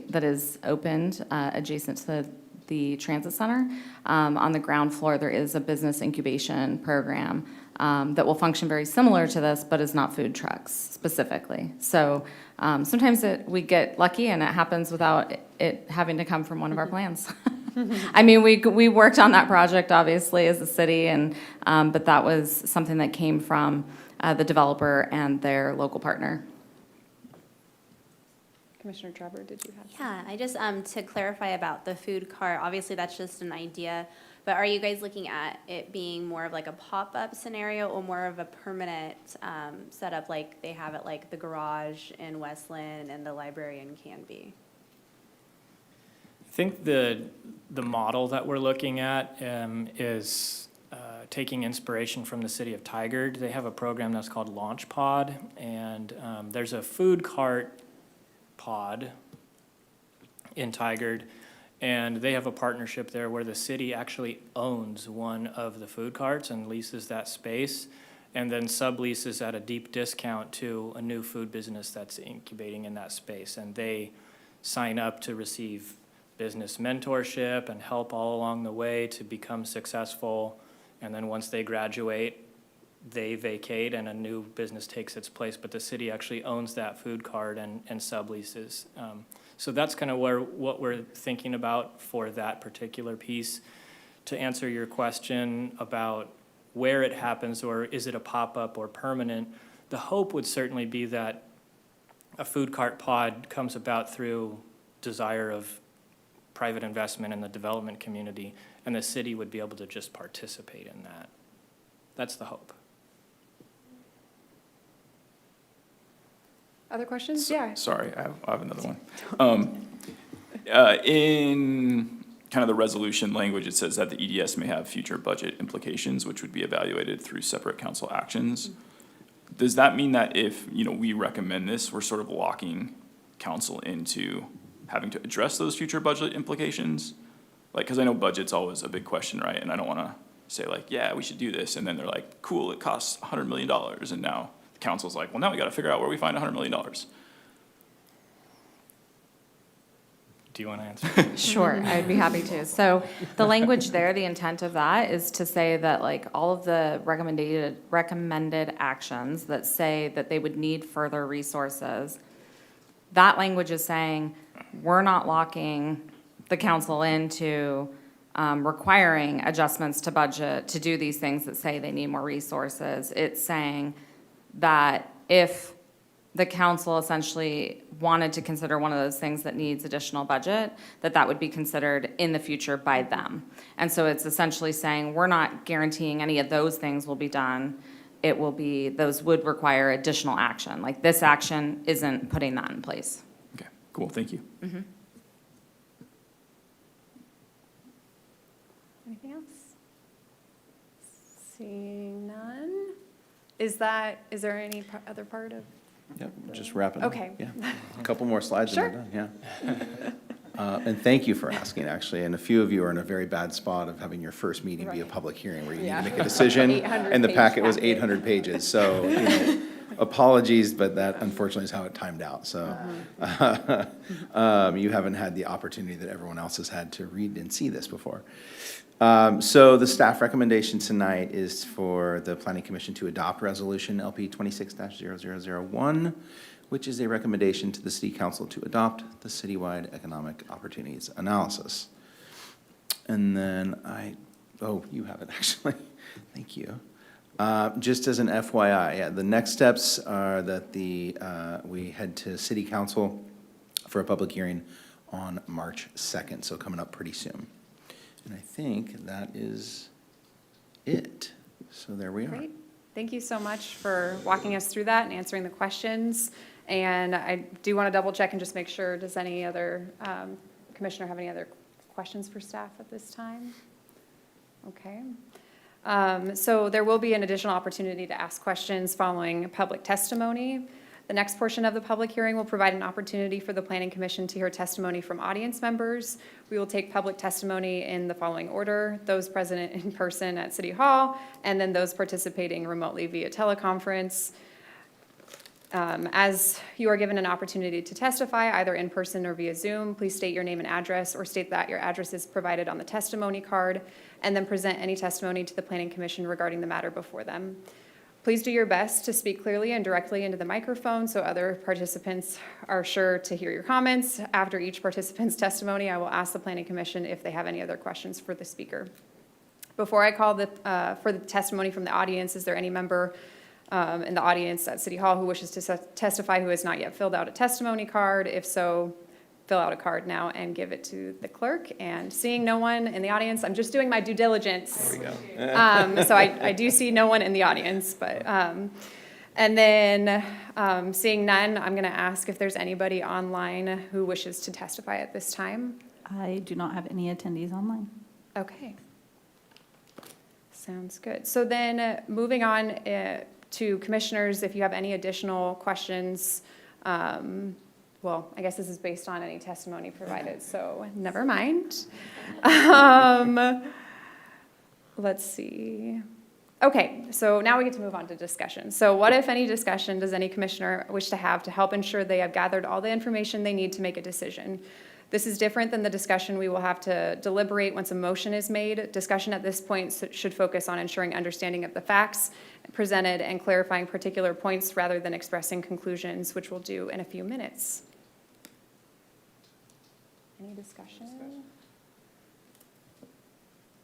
that is opened adjacent to the transit center. On the ground floor, there is a business incubation program that will function very similar to this, but is not food trucks specifically. So sometimes we get lucky and it happens without it having to come from one of our plans. I mean, we worked on that project obviously as a city, and but that was something that came from the developer and their local partner. Commissioner Trevor, did you have? Yeah, I just, to clarify about the food cart, obviously that's just an idea, but are you guys looking at it being more of like a pop-up scenario or more of a permanent setup like they have at like the garage in Westland and the library in Canby? I think the model that we're looking at is taking inspiration from the city of Tigard. They have a program that's called Launch Pod, and there's a food cart pod in Tigard, and they have a partnership there where the city actually owns one of the food carts and leases that space, and then subleases at a deep discount to a new food business that's incubating in that space, and they sign up to receive business mentorship and help all along the way to become successful, and then once they graduate, they vacate and a new business takes its place, but the city actually owns that food cart and subleases. So that's kind of what we're thinking about for that particular piece. To answer your question about where it happens, or is it a pop-up or permanent, the hope would certainly be that a food cart pod comes about through desire of private investment in the development community, and the city would be able to just participate in that. That's the hope. Other questions? Yeah. Sorry, I have another one. In kind of the resolution language, it says that the EDS may have future budget implications, which would be evaluated through separate council actions. Does that mean that if, we recommend this, we're sort of locking council into having to address those future budget implications? Like, because I know budget's always a big question, right? And I don't want to say like, yeah, we should do this. And then they're like, cool, it costs $100 million. And now the council's like, well, now we got to figure out where we find $100 million. Do you want to answer? Sure, I'd be happy to. So the language there, the intent of that is to say that like all of the recommended actions that say that they would need further resources, that language is saying, we're not locking the council into requiring adjustments to budget to do these things that say they need more resources. It's saying that if the council essentially wanted to consider one of those things that needs additional budget, that would be considered in the future by them. And so it's essentially saying, we're not guaranteeing any of those things will be done. It will be, those would require additional action. Like this action isn't putting that in place. Okay, cool, thank you. Mm-hmm. Anything else? Seeing none. Is there any other part of? Yep, just wrapping up. Okay. Yeah, a couple more slides and we're Sure. done, yeah. And thank you for asking, actually, and a few of you are in a very bad spot of having your first meeting be a Right. public hearing where you need Yeah. to make a decision, 800 and the page packet was packet. 800 pages, so, apologies, but that unfortunately is how it timed out, so. You haven't had the opportunity that everyone else has had to read and see this before. So the staff recommendation tonight is for the Planning Commission to adopt Resolution LP 26-0001, which is a recommendation to the City Council to adopt the citywide economic opportunities analysis. And then you have it actually. Thank you. Just as an FYI, yeah, the next steps are that we head to City Council for a public hearing on March 2nd, so coming up pretty soon. And I think that is it. So there we are. Great. Thank you so much for walking us through that and answering the questions. And I do want to double check and just make sure, does any other commissioner have any other questions for staff at this time? Okay. So there will be an additional opportunity to ask questions following public testimony. The next portion of the public hearing will provide an opportunity for the Planning Commission to hear testimony from audience members. We will take public testimony in the following order: those present in person at City Hall, and then those participating remotely via teleconference. As you are given an opportunity to testify, either in person or via Zoom, please state your name and address, or state that your address is provided on the testimony card, and then present any testimony to the Planning Commission regarding the matter before them. Please do your best to speak clearly and directly into the microphone so other participants are sure to hear your comments. After each participant's testimony, I will ask the Planning Commission if they have any other questions for the speaker. Before I call for the testimony from the audience, is there any member in the audience at City Hall who wishes to testify who has not yet filled out a testimony card? If so, fill out a card now and give it to the clerk. And seeing no one in the audience, I'm just doing my due diligence. There we go. So I do see no one in the audience, but, and then seeing none, I'm going to ask if there's anybody online who wishes to testify at this time. I do not have any attendees online. Okay. Sounds good. So then moving on to commissioners, if you have any additional questions, well, I guess this is based on any testimony provided, so never mind. Let's see. Okay, so now we get to move on to discussion. So what, if any, discussion does any commissioner wish to have to help ensure they have gathered all the information they need to make a decision? This is different than the discussion we will have to deliberate once a motion is made. Discussion at this point should focus on ensuring understanding of the facts presented and clarifying particular points rather than expressing conclusions, which we'll do in a few minutes. Any discussion?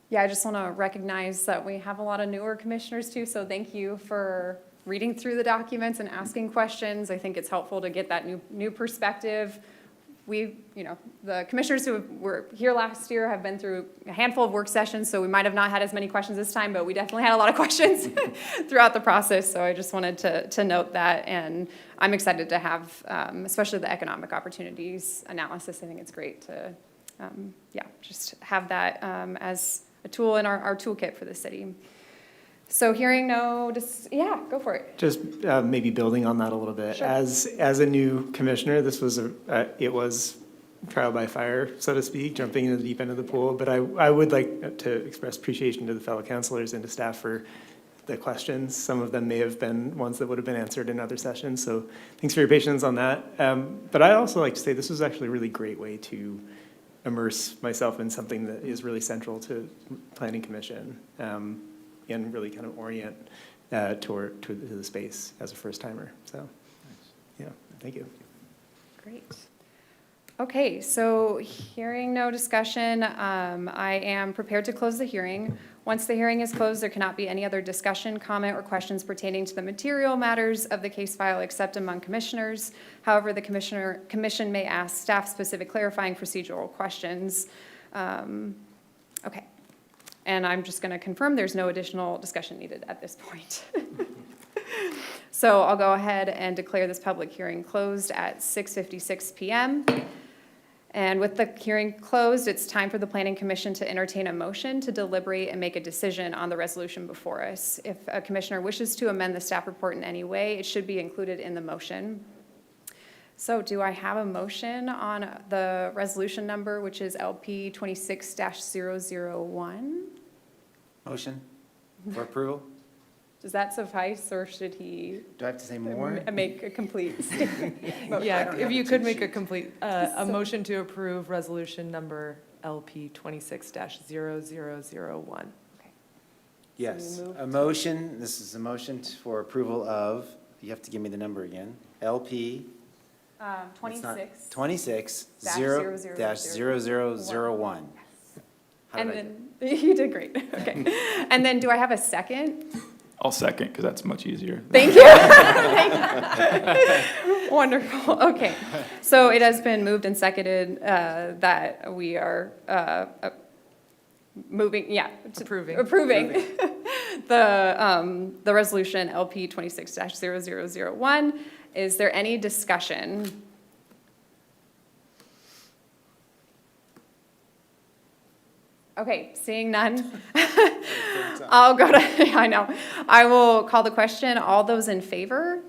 Yeah, I just want to recognize that we have a lot of newer commissioners too, so thank you for reading through the documents and asking questions. I think it's helpful to get that new perspective the commissioners who were here last year have been through a handful of work sessions, so we might have not had as many questions this time, but we definitely had a lot of questions throughout the process, so I just wanted to note that, and I'm excited to have, especially the economic opportunities analysis. I think it's great to, just have that as a tool in our toolkit for the city. So hearing go for it. Just maybe building on that a little bit. Sure. As a new commissioner, this was it was trial by fire, so to speak, jumping into the deep end of the pool. But I would like to express appreciation to the fellow councilors and to staff for the questions. Some of them may have been ones that would have been answered in other sessions. So thanks for your patience on that. But I'd also like to say this was actually a really great way to immerse myself in something that is really central to Planning Commission. And really kind of orient to the space as a first timer. So, yeah, thank you. Great. Okay, so hearing no discussion, I am prepared to close the hearing. Once the hearing is closed, there cannot be any other discussion, comment, or questions pertaining to the material matters of the case file except among commissioners. However, the commission may ask staff-specific clarifying procedural questions. Okay. And I'm just going to confirm there's no additional discussion needed at this point. So I'll go ahead and declare this public hearing closed at 6:56 p.m. And with the hearing closed, it's time for the Planning Commission to entertain a motion to deliberate and make a decision on the resolution before us. If a commissioner wishes to amend the staff report in any way, it should be included in the motion. So do I have a motion on the resolution number, which is LP 26-001? Motion for approval? Does that suffice, or should he Do I have to say more? make a complete statement? Yeah, if you could make a complete, a motion to approve resolution number LP 26-0001. Yes, So you a motion, this is a motion for approval of, you have to give me the number again, LP. It's not- 26. 26-0001. How And did I do? then, you did great, okay. And then do I have a second? I'll second, because that's much easier. Thank you. Wonderful, okay. So it has been moved and seconded that we are moving, approving the resolution LP 26-0001. Is there any discussion? Okay, seeing none. I'll go to, I know. I will call the question. All those in favor,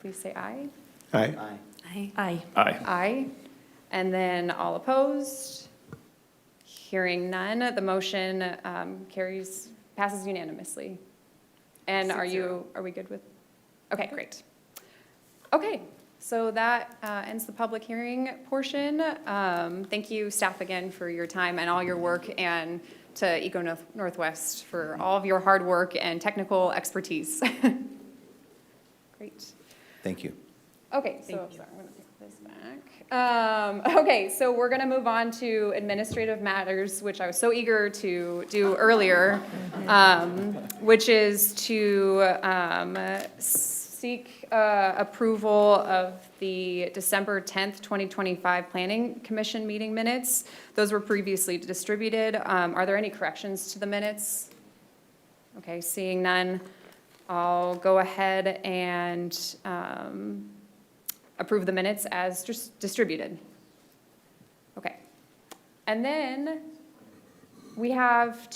please say aye. Aye. Aye. Aye. Aye. Aye. And then all opposed? Hearing none, the motion passes unanimously. And are we good with? Okay, great. Okay, so that ends the public hearing portion. Thank you, staff, again, for your time and all your work, and to Eco Northwest for all of your hard work and technical expertise. Great. Thank you. Okay, so, sorry, I'm gonna take this back. Okay, so we're gonna move on to administrative matters, which I was so eager to do earlier, which is to seek approval of the December 10th, 2025 Planning Commission meeting minutes. Those were previously distributed. Are there any corrections to the minutes? Okay, seeing none, I'll go ahead and approve the minutes as just distributed. Okay. And then we get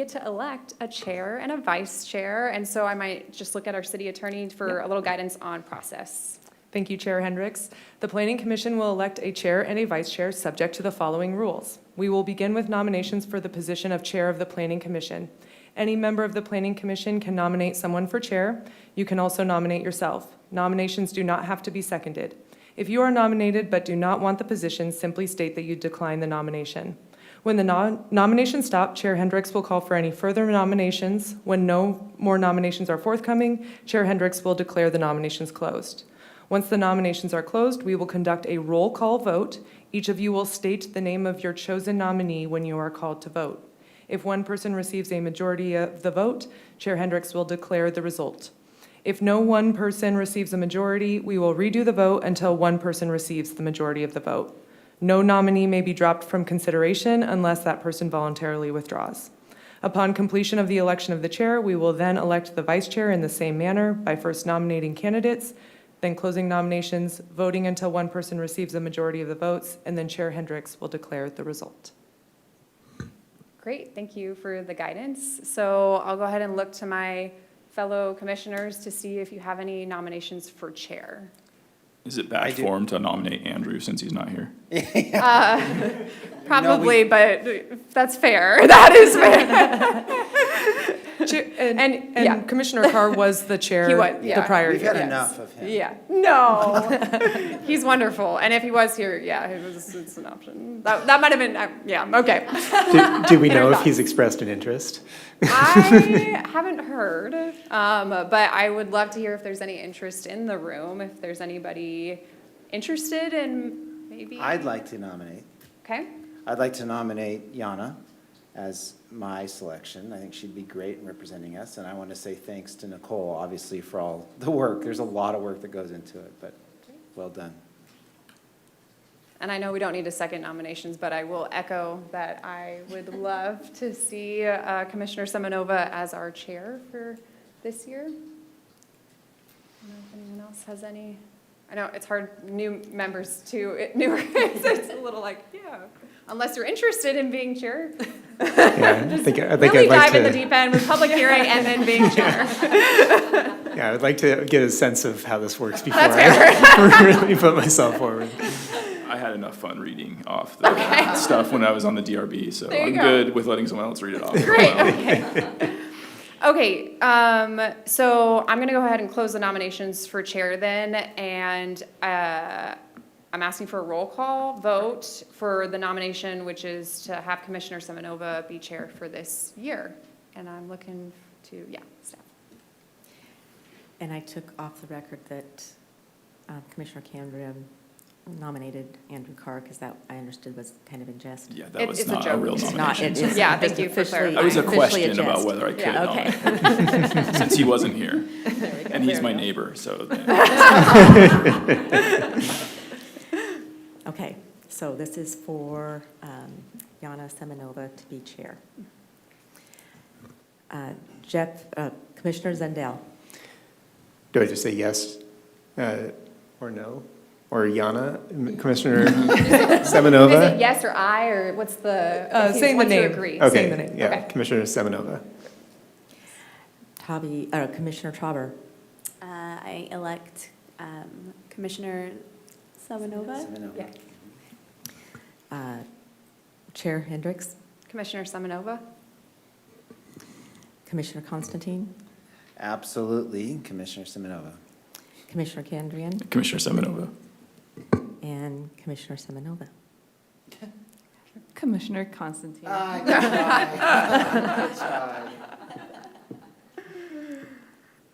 to elect a chair and a vice chair, and so I might just look at our city attorney for a little guidance on process. Thank you, Chair Hendricks. The Planning Commission will elect a chair and a vice chair subject to the following rules. We will begin with nominations for the position of chair of the Planning Commission. Any member of the Planning Commission can nominate someone for chair. You can also nominate yourself. Nominations do not have to be seconded. If you are nominated but do not want the position, simply state that you decline the nomination. When the nominations stop, Chair Hendricks will call for any further nominations. When no more nominations are forthcoming, Chair Hendricks will declare the nominations closed. Once the nominations are closed, we will conduct a roll call vote. Each of you will state the name of your chosen nominee when you are called to vote. If one person receives a majority of the vote, Chair Hendricks will declare the result. If no one person receives a majority, we will redo the vote until one person receives the majority of the vote. No nominee may be dropped from consideration unless that person voluntarily withdraws. Upon completion of the election of the chair, we will then elect the vice chair in the same manner by first nominating candidates, then closing nominations, voting until one person receives a majority of the votes, and then Chair Hendricks will declare the result. Great, thank you for the guidance. So I'll go ahead and look to my fellow commissioners to see if you have any nominations for chair. Is it bad form to nominate Andrew since he's not here? Probably, but that's fair. That is fair. And Commissioner Carr was the chair He was, the yeah. prior We've year. had enough of him. Yeah, no, he's wonderful. And if he was here, yeah, it's an option. That might have been, yeah, okay. Do we know if thoughts. he's expressed an interest? I haven't heard, but I would love to hear if there's any interest in the room, if there's anybody interested in maybe. I'd like to nominate. Okay, I'd like to nominate Yana as my selection. I think she'd be great in representing us, and I want to say thanks to Nicole, obviously, for all the work. There's a lot of work that goes into it, but well done. and I know we don't need to second nominations, but I will echo that I would love to see Commissioner Semenova as our chair for this year. I don't know if anyone else has any. I know it's hard, new members too, newer, it's a little like, yeah, unless you're interested in being chair. Yeah, I think Really I'd like dive in the to, deep end with public hearing and then being chair. yeah, I'd like to get a sense of how this works before That's I really put myself forward. I had enough fun reading off the stuff when I was on the DRB, so There you I'm go. good with letting someone else read it off. Great, okay. Okay, so I'm gonna go ahead and close the nominations for chair then, and I'm asking for a roll call vote for the nomination, which is to have Commissioner Semenova be chair for this year. And I'm looking to, yeah, staff. And I took off the record that Commissioner Cambria nominated Andrew Carr, because that, I understood, was kind of in jest. Yeah, that was It's a not a joke. real It's not, nomination. it is. Yeah, thank you for officially- clarifying. It was a officially question about jest. whether I could Yeah, nominate, okay. since he wasn't here, There we go. and he's There my we go. neighbor, so. Okay, so this is for Yana Semenova to be chair. Commissioner Zendel. Do I just say yes or no? Or Yana, Commissioner Is Semenova? it yes or I, or what's the? if Saying the once you name. agree. Saying the Okay, name. yeah, Okay. Commissioner Semenova. Commissioner Trauber. I elect Commissioner Semenova. Yeah. Chair Hendricks. Commissioner Semenova? Commissioner Constantine. Absolutely, Commissioner Semenova. Commissioner Kandrian. Commissioner Semenova. And Commissioner Semenova. Commissioner Constantine.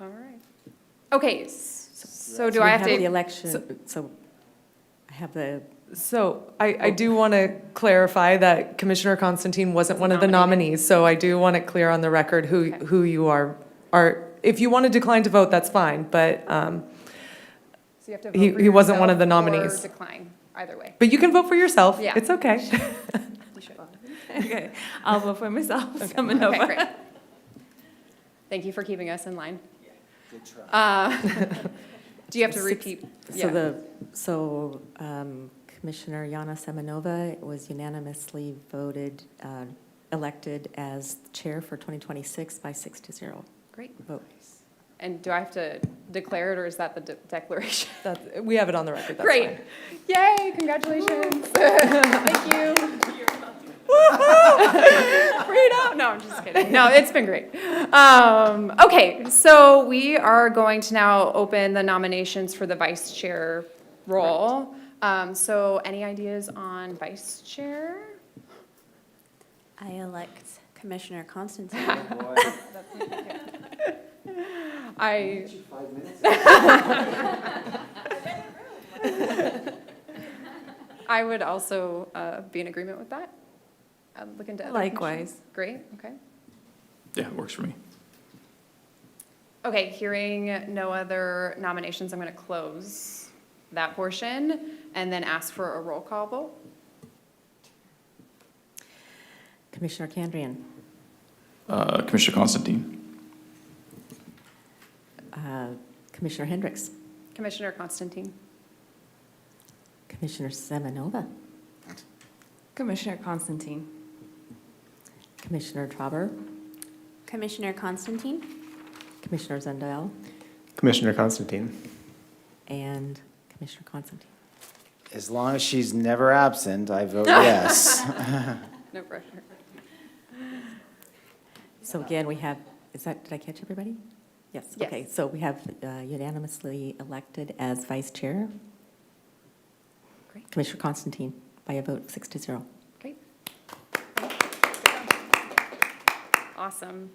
All right. Okay, so do we I have the to? election, so I have the, So I do want to clarify that Commissioner Constantine wasn't one of the nominees, so I do want it clear on the record who you are. If you want to decline to vote, that's fine, but, So you have to vote He- for he wasn't one of the yourself nominees. Or decline, either way. but you can vote for yourself. Yeah. It's okay. Okay, I'll vote for myself, Okay, Semenova. great. Thank you for keeping us in line. Good try. Do you have to repeat? Yeah. Commissioner Yana Semenova was unanimously voted, elected as chair for 2026 by 6-0 Great. vote. And do I have to declare it, or is that the declaration? We have it on the record, that's Great. fine. Yay, congratulations. Thank you. Freedom. No, I'm just kidding. No, it's been great. Okay, so we are going to now open the nominations for the vice chair role. So any ideas on vice chair? I elect Commissioner Constantine. Boy, I, 5 minutes. I would also be in agreement with that. Look into other Likewise. commissions. Great, okay. Yeah, it works for me. Okay, hearing no other nominations, I'm going to close that portion, and then ask for a roll call vote. Commissioner Kandrian, Commissioner Constantine. Commissioner Hendricks, Commissioner Constantine. Commissioner Semenova, Commissioner Constantine. Commissioner Trauber, Commissioner Constantine? Commissioner Zendel, Commissioner Constantine. and Commissioner Constantine. As long as she's never absent, I vote yes. No pressure. So again, we have, did I catch everybody? Yes, Yes. okay, so we have unanimously elected as vice chair. Great. Commissioner Constantine by a vote of 6-0. Great. Awesome.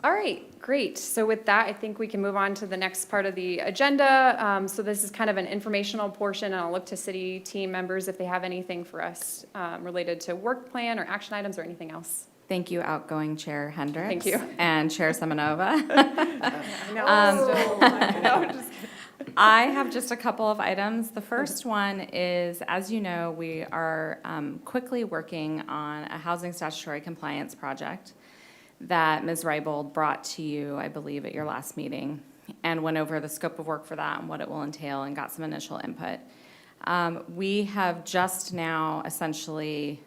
All right, great. So with that, I think we can move on to the next part of the agenda. So this is kind of an informational portion, and I'll look to city team members if they have anything for us related to work plan or action items or anything else. Thank you, outgoing Chair Hendricks. Thank you. And Chair Semenova. No, I have just a couple of items. The first one is, as you know, we are quickly working on a housing statutory compliance project that Ms. Reibold brought to you, I believe, at your last meeting, and went over the scope of work for that and what it will entail and got some initial input. We have just now essentially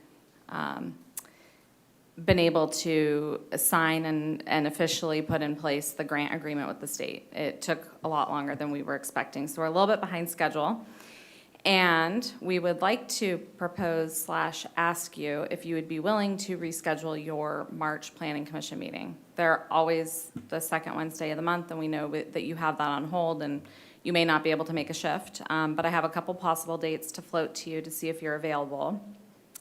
been able to sign and officially put in place the grant agreement with the state. It took a lot longer than we were expecting, so we're a little bit behind schedule. And we would like to propose / ask you if you would be willing to reschedule your March Planning Commission meeting. They're always the second Wednesday of the month, and we know that you have that on hold, and you may not be able to make a shift. But I have a couple possible dates to float to you to see if you're available.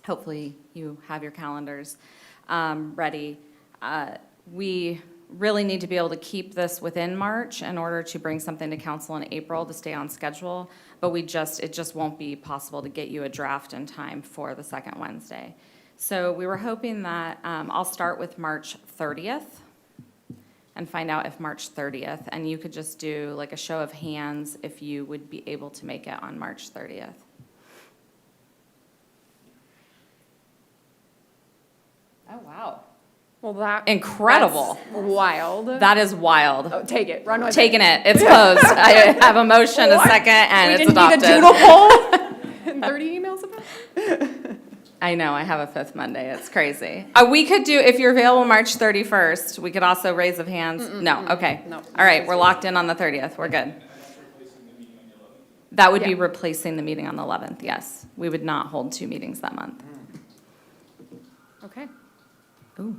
Hopefully you have your calendars ready. We really need to be able to keep this within March in order to bring something to council in April to stay on schedule, but it just won't be possible to get you a draft in time for the second Wednesday. So we were hoping that, I'll start with March 30th and find out if March 30th, and you could just do like a show of hands if you would be able to make it on March 30th. Oh, wow. Well, that's Incredible. wild. That is wild. Oh, take it, run with it. Taking it. It's closed. I have a motion, a second, and it's adopted. We didn't need a doodle poll and 30 emails about it? I know, I have a fifth Monday. It's crazy. We could do, if you're available March 31st, we could also raise of hands. No, okay. No. All right, we're locked in on the 30th. We're good. That would be Yeah. replacing the meeting on the 11th, yes. We would not hold 2 meetings that month. Okay. Ooh.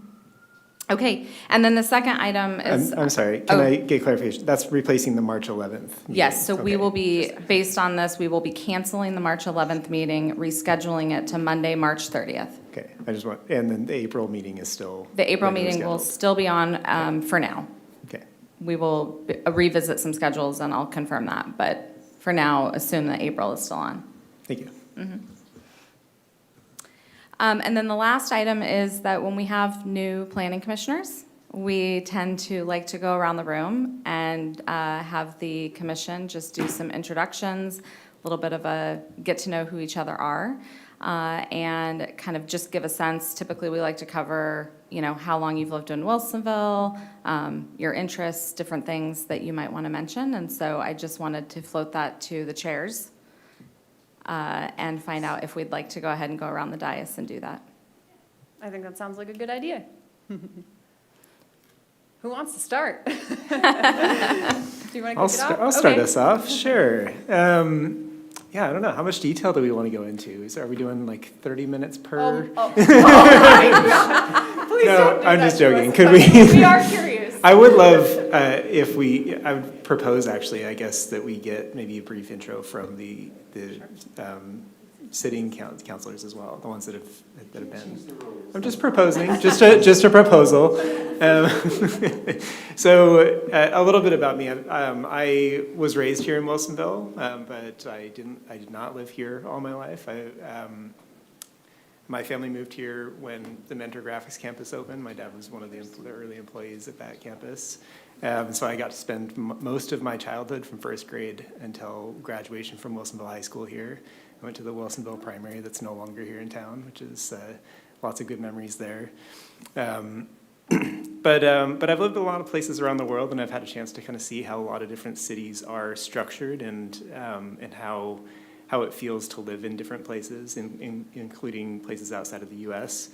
Okay, and then the second item is. I'm sorry, can Oh. I get clarification? That's replacing the March 11th meeting. Yes, so we Okay. will be, based on this, we will be canceling the March 11th meeting, rescheduling it to Monday, March 30th. Okay, I just want, and then the April meeting is still. The April regularly meeting will scheduled. still be on for now. Okay, We will revisit some schedules and I'll confirm that, but for now, assume that April is still on. thank you. And then the last item is that when we have new planning commissioners, we tend to like to go around the room and have the commission just do some introductions, a little bit of a get to know who each other are, and kind of just give a sense. Typically, we like to cover, how long you've lived in Wilsonville, your interests, different things that you might want to mention. And so I just wanted to float that to the chairs and find out if we'd like to go ahead and go around the dais and do that. I think that sounds like a good idea. Who wants to start? Do you want to kick it off? I'll start Okay. us off, sure. Yeah, I don't know, how much detail do we want to go into? Are we doing like 30 minutes per? Oh my God. Please No, don't do I'm that just to joking. us. Could But we- We are curious. I would love I would propose actually, I guess, that we get maybe a brief intro from the sitting councilors as well, the ones that have been. I'm just proposing, just a proposal. So a little bit about me. I was raised here in Wilsonville, but I did not live here all my life. My family moved here when the Mentor Graphics campus opened. My dad was one of the early employees at that campus. So I got to spend most of my childhood from first grade until graduation from Wilsonville High School here. I went to the Wilsonville Primary that's no longer here in town, which is lots of good memories there. But I've lived a lot of places around the world, and I've had a chance to kind of see how a lot of different cities are structured and how it feels to live in different places, including places outside of the U.S.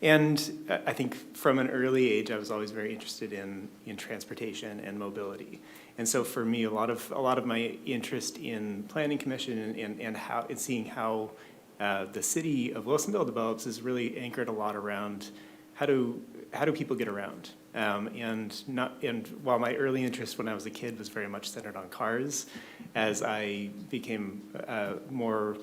And I think from an early age, I was always very interested in transportation and mobility. And so for me, a lot of my interest in planning commission and seeing how the city of Wilsonville develops is really anchored a lot around how do people get around. And while my early interest when I was a kid was very much centered on cars, as I became more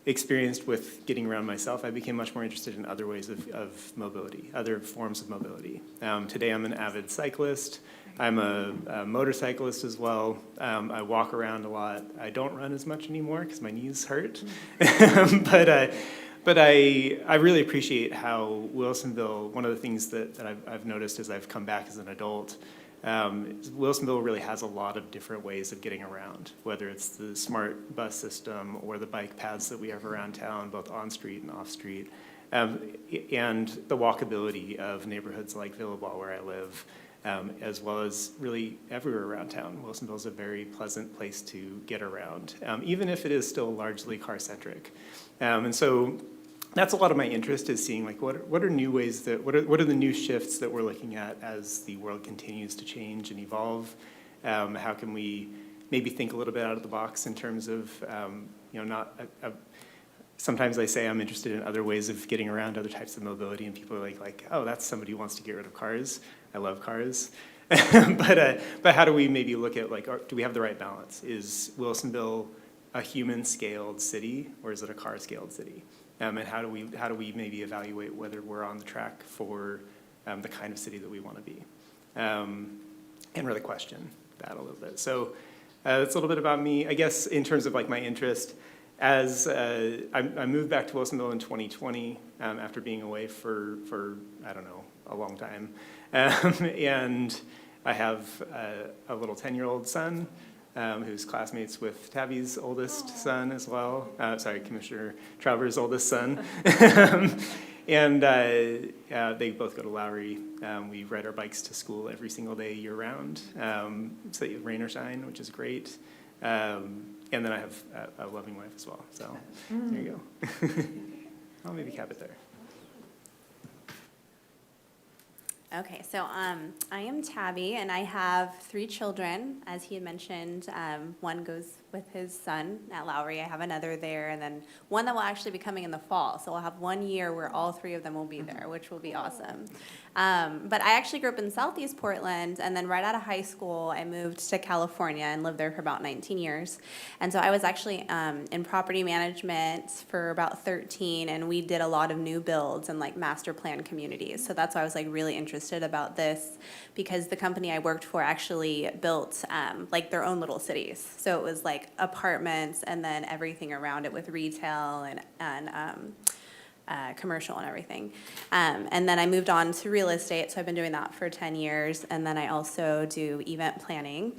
experienced with getting around myself, I became much more interested in other ways of mobility, other forms of mobility. Today I'm an avid cyclist. I'm a motorcyclist as well. I walk around a lot. I don't run as much anymore because my knees hurt. But I really appreciate how Wilsonville, one of the things that I've noticed as I've come back as an adult, Wilsonville really has a lot of different ways of getting around, whether it's the smart bus system or the bike paths that we have around town, both on-street and off-street, and the walkability of neighborhoods like Villaball, where I live, as well as really everywhere around town. Wilsonville is a very pleasant place to get around, even if it is still largely car-centric. And so that's a lot of my interest, is seeing like what are new ways that what are the new shifts that we're looking at as the world continues to change and evolve. How can we maybe think a little bit out of the box in terms of sometimes I say I'm interested in other ways of getting around, other types of mobility, and people are like, oh, that's somebody who wants to get rid of cars. I love cars. But how do we maybe look at do we have the right balance? Is Wilsonville a human-scaled city, or is it a car-scaled city? And how do we maybe evaluate whether we're on the track for the kind of city that we want to be, and really question that a little bit. So that's a little bit about me, I guess, in terms of my interest. As I moved back to Wilsonville in 2020 after being away for I don't know, a long time, and I have a little 10-year-old son. Who's classmates with Tabby's oldest son as well. Commissioner Travers' oldest son. And they both go to Lowry. We ride our bikes to school every single day year-round, so rain or shine, which is great. And then I have a loving wife as well. So there you go. I'll maybe cap it there. Okay, so I am Tabby, and I have 3 children. As he had mentioned, one goes with his son at Lowry. I have another there, and then one that will actually be coming in the fall. So we'll have 1 year where all 3 of them will be there, which will be awesome. But I actually grew up in Southeast Portland, and then right out of high school, I moved to California and lived there for about 19 years. And so I was actually in property management for about 13, and we did a lot of new builds and master plan communities. So that's why I was really interested about this, because the company I worked for actually built their own little cities. So it was apartments and then everything around it with retail and commercial and everything. And then I moved on to real estate, so I've been doing that for 10 years. And then I also do event planning.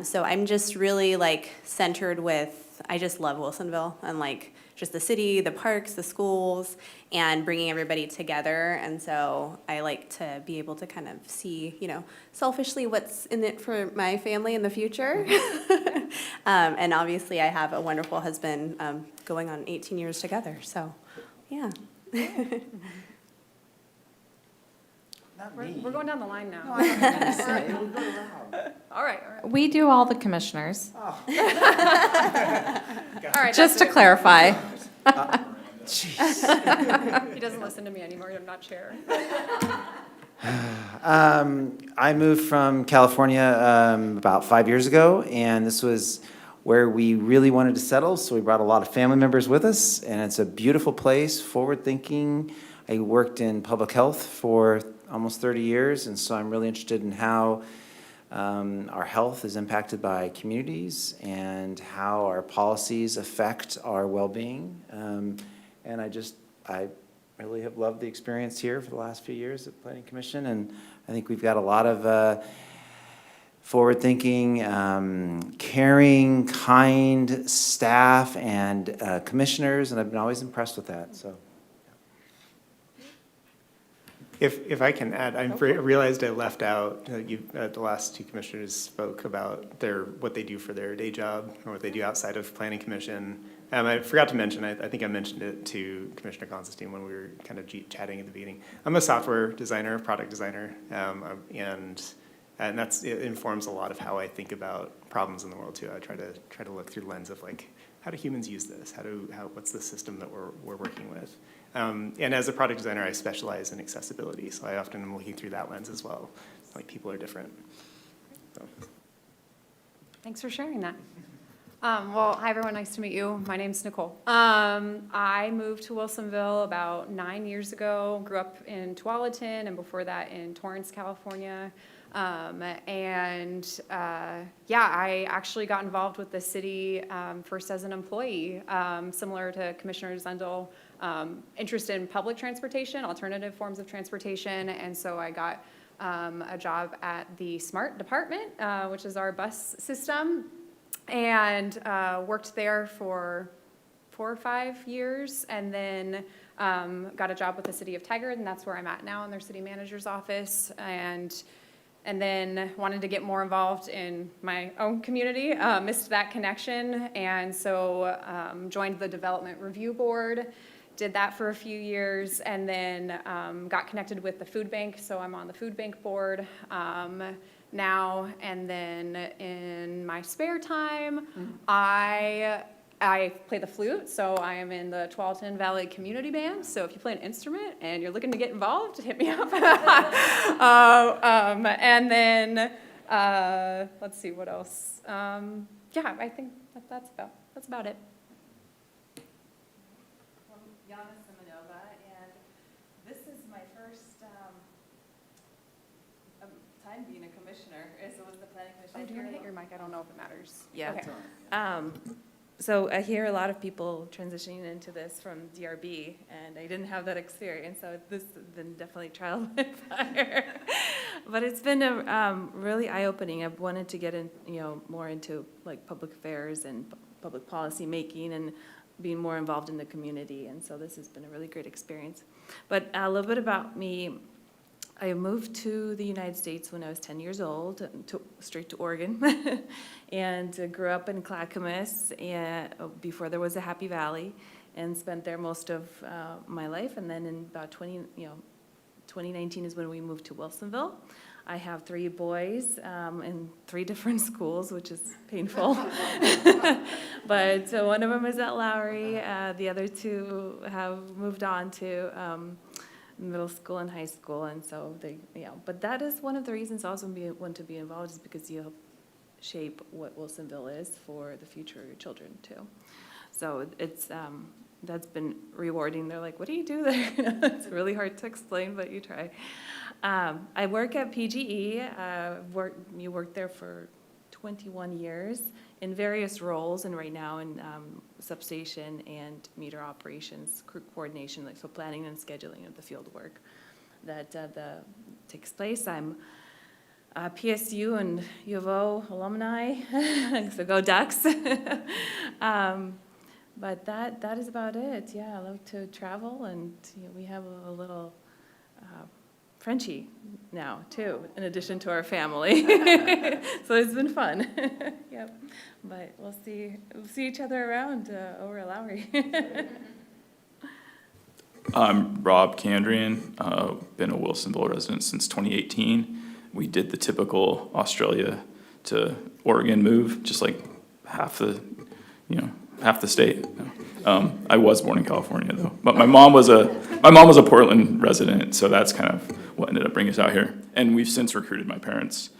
So I'm just really centered with, I just love Wilsonville and just the city, the parks, the schools, and bringing everybody together. And so I like to be able to kind of see, selfishly what's in it for my family in the future. And obviously I have a wonderful husband going on 18 years together, so yeah. We're going down the line now. All right. We do all the commissioners, All right. just to clarify. He doesn't listen to me anymore. I'm not chair. I moved from California about 5 years ago, and this was where we really wanted to settle, so we brought a lot of family members with us, and it's a beautiful place, forward-thinking. I worked in public health for almost 30 years, and so I'm really interested in how our health is impacted by communities and how our policies affect our well-being. and I really have loved the experience here for the last few years at Planning Commission, and I think we've got a lot of forward-thinking, caring, kind staff and commissioners, and I've been always impressed with that, so. If I can add, I realized I left out, the last two commissioners spoke about what they do for their day job or what they do outside of Planning Commission. I forgot to mention, I think I mentioned it to Commissioner Constantine when we were kind of chatting at the beginning. I'm a software designer, product designer, and it informs a lot of how I think about problems in the world too. I try to look through the lens of like, how do humans use this? What's the system that we're working with? And as a product designer, I specialize in accessibility, so I often am looking through that lens as well. Like, people are different. So. Thanks for sharing that. Well, hi everyone, nice to meet you. My name's Nicole. I moved to Wilsonville about 9 years ago, grew up in Tualatin, and before that in Torrance, California. I actually got involved with the city first as an employee, similar to Commissioner Zundel, interested in public transportation, alternative forms of transportation, and so I got a job at the SMART department, which is our bus system, and worked there for 4 or 5 years, and then got a job with the city of Tigard, and that's where I'm at now in their city manager's office, and then wanted to get more involved in my own community, missed that connection, and so joined the Development Review Board, did that for a few years, and then got connected with the food bank, so I'm on the food bank board now, and then in my spare time, I play the flute, so I am in the Tualatin Valley Community Band, so if you play an instrument and you're looking to get involved, hit me up. And then, let's see, what else? I think that's about it. Yana Simonova, and this is my first time being a commissioner. As it was the planning commission. Oh, do you want to hit your mic? I don't know if it matters. Yeah. Okay. So I hear a lot of people transitioning into this from DRB, and I didn't have that experience, so this has been definitely trial by fire. But it's been really eye-opening. I've wanted to get in, more into like public affairs and public policy making and being more involved in the community, and so this has been a really great experience. But a little bit about me. I moved to the United States when I was 10 years old, straight to Oregon, and grew up in Clackamas before there was a Happy Valley, and spent there most of my life. And then in about 2019 is when we moved to Wilsonville. I have 3 boys in 3 different schools, which is painful. But one of them is at Lowry. The other 2 have moved on to middle school and high school, and so but that is one of the reasons I also want to be involved, is because you help shape what Wilsonville is for the future of your children too. So it's that's been rewarding. They're like, what do you do there? It's really hard to explain, but you try. I work at PGE. You worked there for 21 years in various roles, and right now in substation and meter operations, crew coordination, so planning and scheduling of the field work that takes place. I'm a PSU and U of O alumni, so go Ducks. But that is about it. Yeah, I love to travel, and we have a little Frenchie now too, in addition to our family. So it's been fun. Yep. But we'll see each other around over at Lowry. I'm Rob Candrian, been a Wilsonville resident since 2018. We did the typical Australia to Oregon move, just like half the state. I was born in California though, but my mom was a Portland resident, so that's kind of what ended up bringing us out here. And we've since recruited my parents.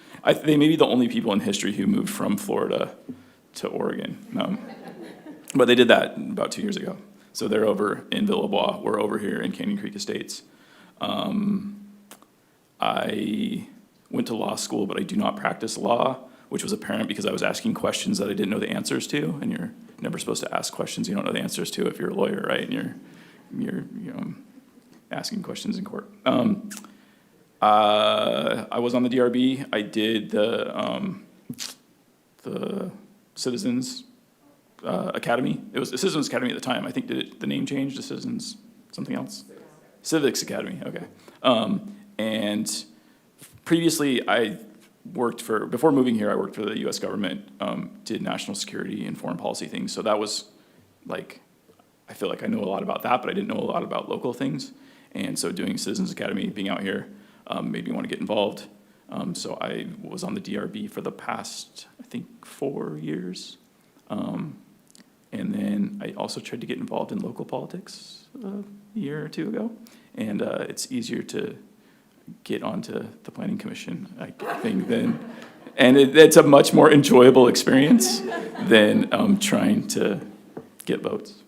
They may be the only people in history who moved from Florida to Oregon, but they did that about 2 years ago. So they're over in Villebois. We're over here in Canyon Creek Estates. I went to law school, but I do not practice law, which was apparent because I was asking questions that I didn't know the answers to, and you're never supposed to ask questions you don't know the answers to if you're a lawyer, right? And you're you're, asking questions in court. I was on the DRB. I did the Citizens Academy. It was the Citizens Academy at the time. I think the name changed to Citizens something else? Civics Academy, okay. And previously, before moving here, I worked for the US government, did national security and foreign policy things. So that was like, I feel like I know a lot about that, but I didn't know a lot about local things. And so doing Citizens Academy, being out here, made me want to get involved. So I was on the DRB for the past, I think, 4 years. And then I also tried to get involved in local politics a year or two ago. And it's easier to get onto the planning commission, I think, and it's a much more enjoyable experience than trying to get votes.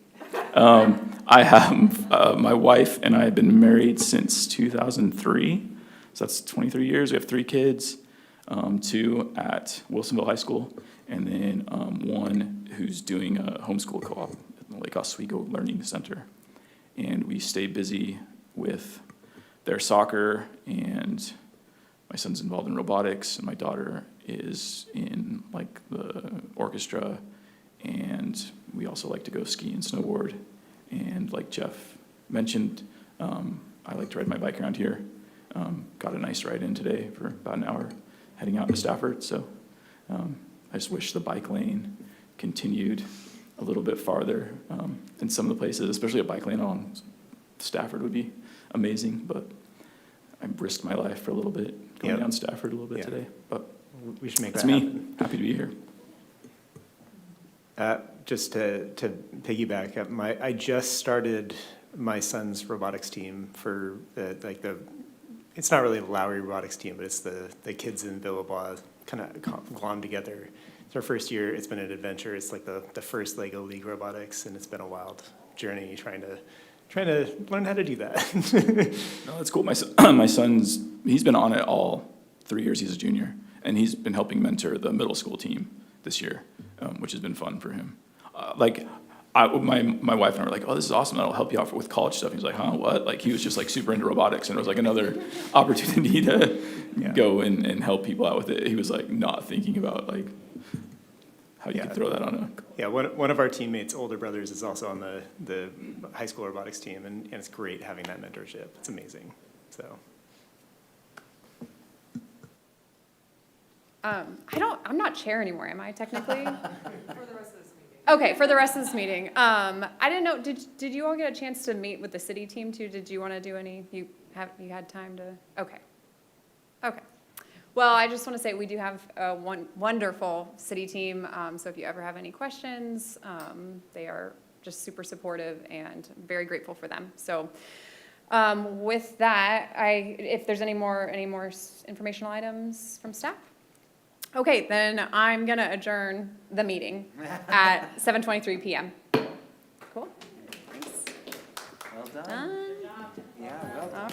I have, my wife and I have been married since 2003, so that's 23 years. We have 3 kids, 2 at Wilsonville High School, and then one who's doing a homeschool co-op at the Lake Oswego Learning Center. And we stay busy with their soccer, and my son's involved in robotics, and my daughter is in like the orchestra, and we also like to go ski and snowboard. And like Jeff mentioned, I like to ride my bike around here. Got a nice ride in today for about an hour, heading out to Stafford. So I just wish the bike lane continued a little bit farther in some of the places, especially a bike lane on Stafford would be amazing, but I risked my life for a little bit, going down Stafford a little bit today. But we should make that's that me. happen. Happy to be here. Just to piggyback up, I just started my son's robotics team for it's not really the Lowry robotics team, but it's the kids in Villebois kind of glommed together. It's our first year. It's been an adventure. It's like the first Lego League robotics, and it's been a wild journey trying to learn how to do that. No, that's cool. My son's, he's been on it all 3 years. He's a junior, and he's been helping mentor the middle school team this year, which has been fun for him. My wife and I were like, oh, this is awesome. That'll help you out with college stuff. He's like, huh, what? Like, he was just like super into robotics, and it was like another opportunity to go and help people out with it. He was like not thinking about like how you could throw that on a... Yeah, one of our teammates' older brothers is also on the high school robotics team, and it's great having that mentorship. It's amazing, so. I'm not chair anymore, am I technically? For the rest of this meeting. Okay, for the rest of this meeting. I didn't know, did you all get a chance to meet with the city team too? Did you want to do any, you had time to, okay. Okay. Well, I just want to say we do have a wonderful city team, so if you ever have any questions, they are just super supportive and very grateful for them. So with that, if there's any more informational items from staff? Okay, then I'm going to adjourn the meeting at 7:23 p.m. Cool. Thanks. Well done. Yeah, well done.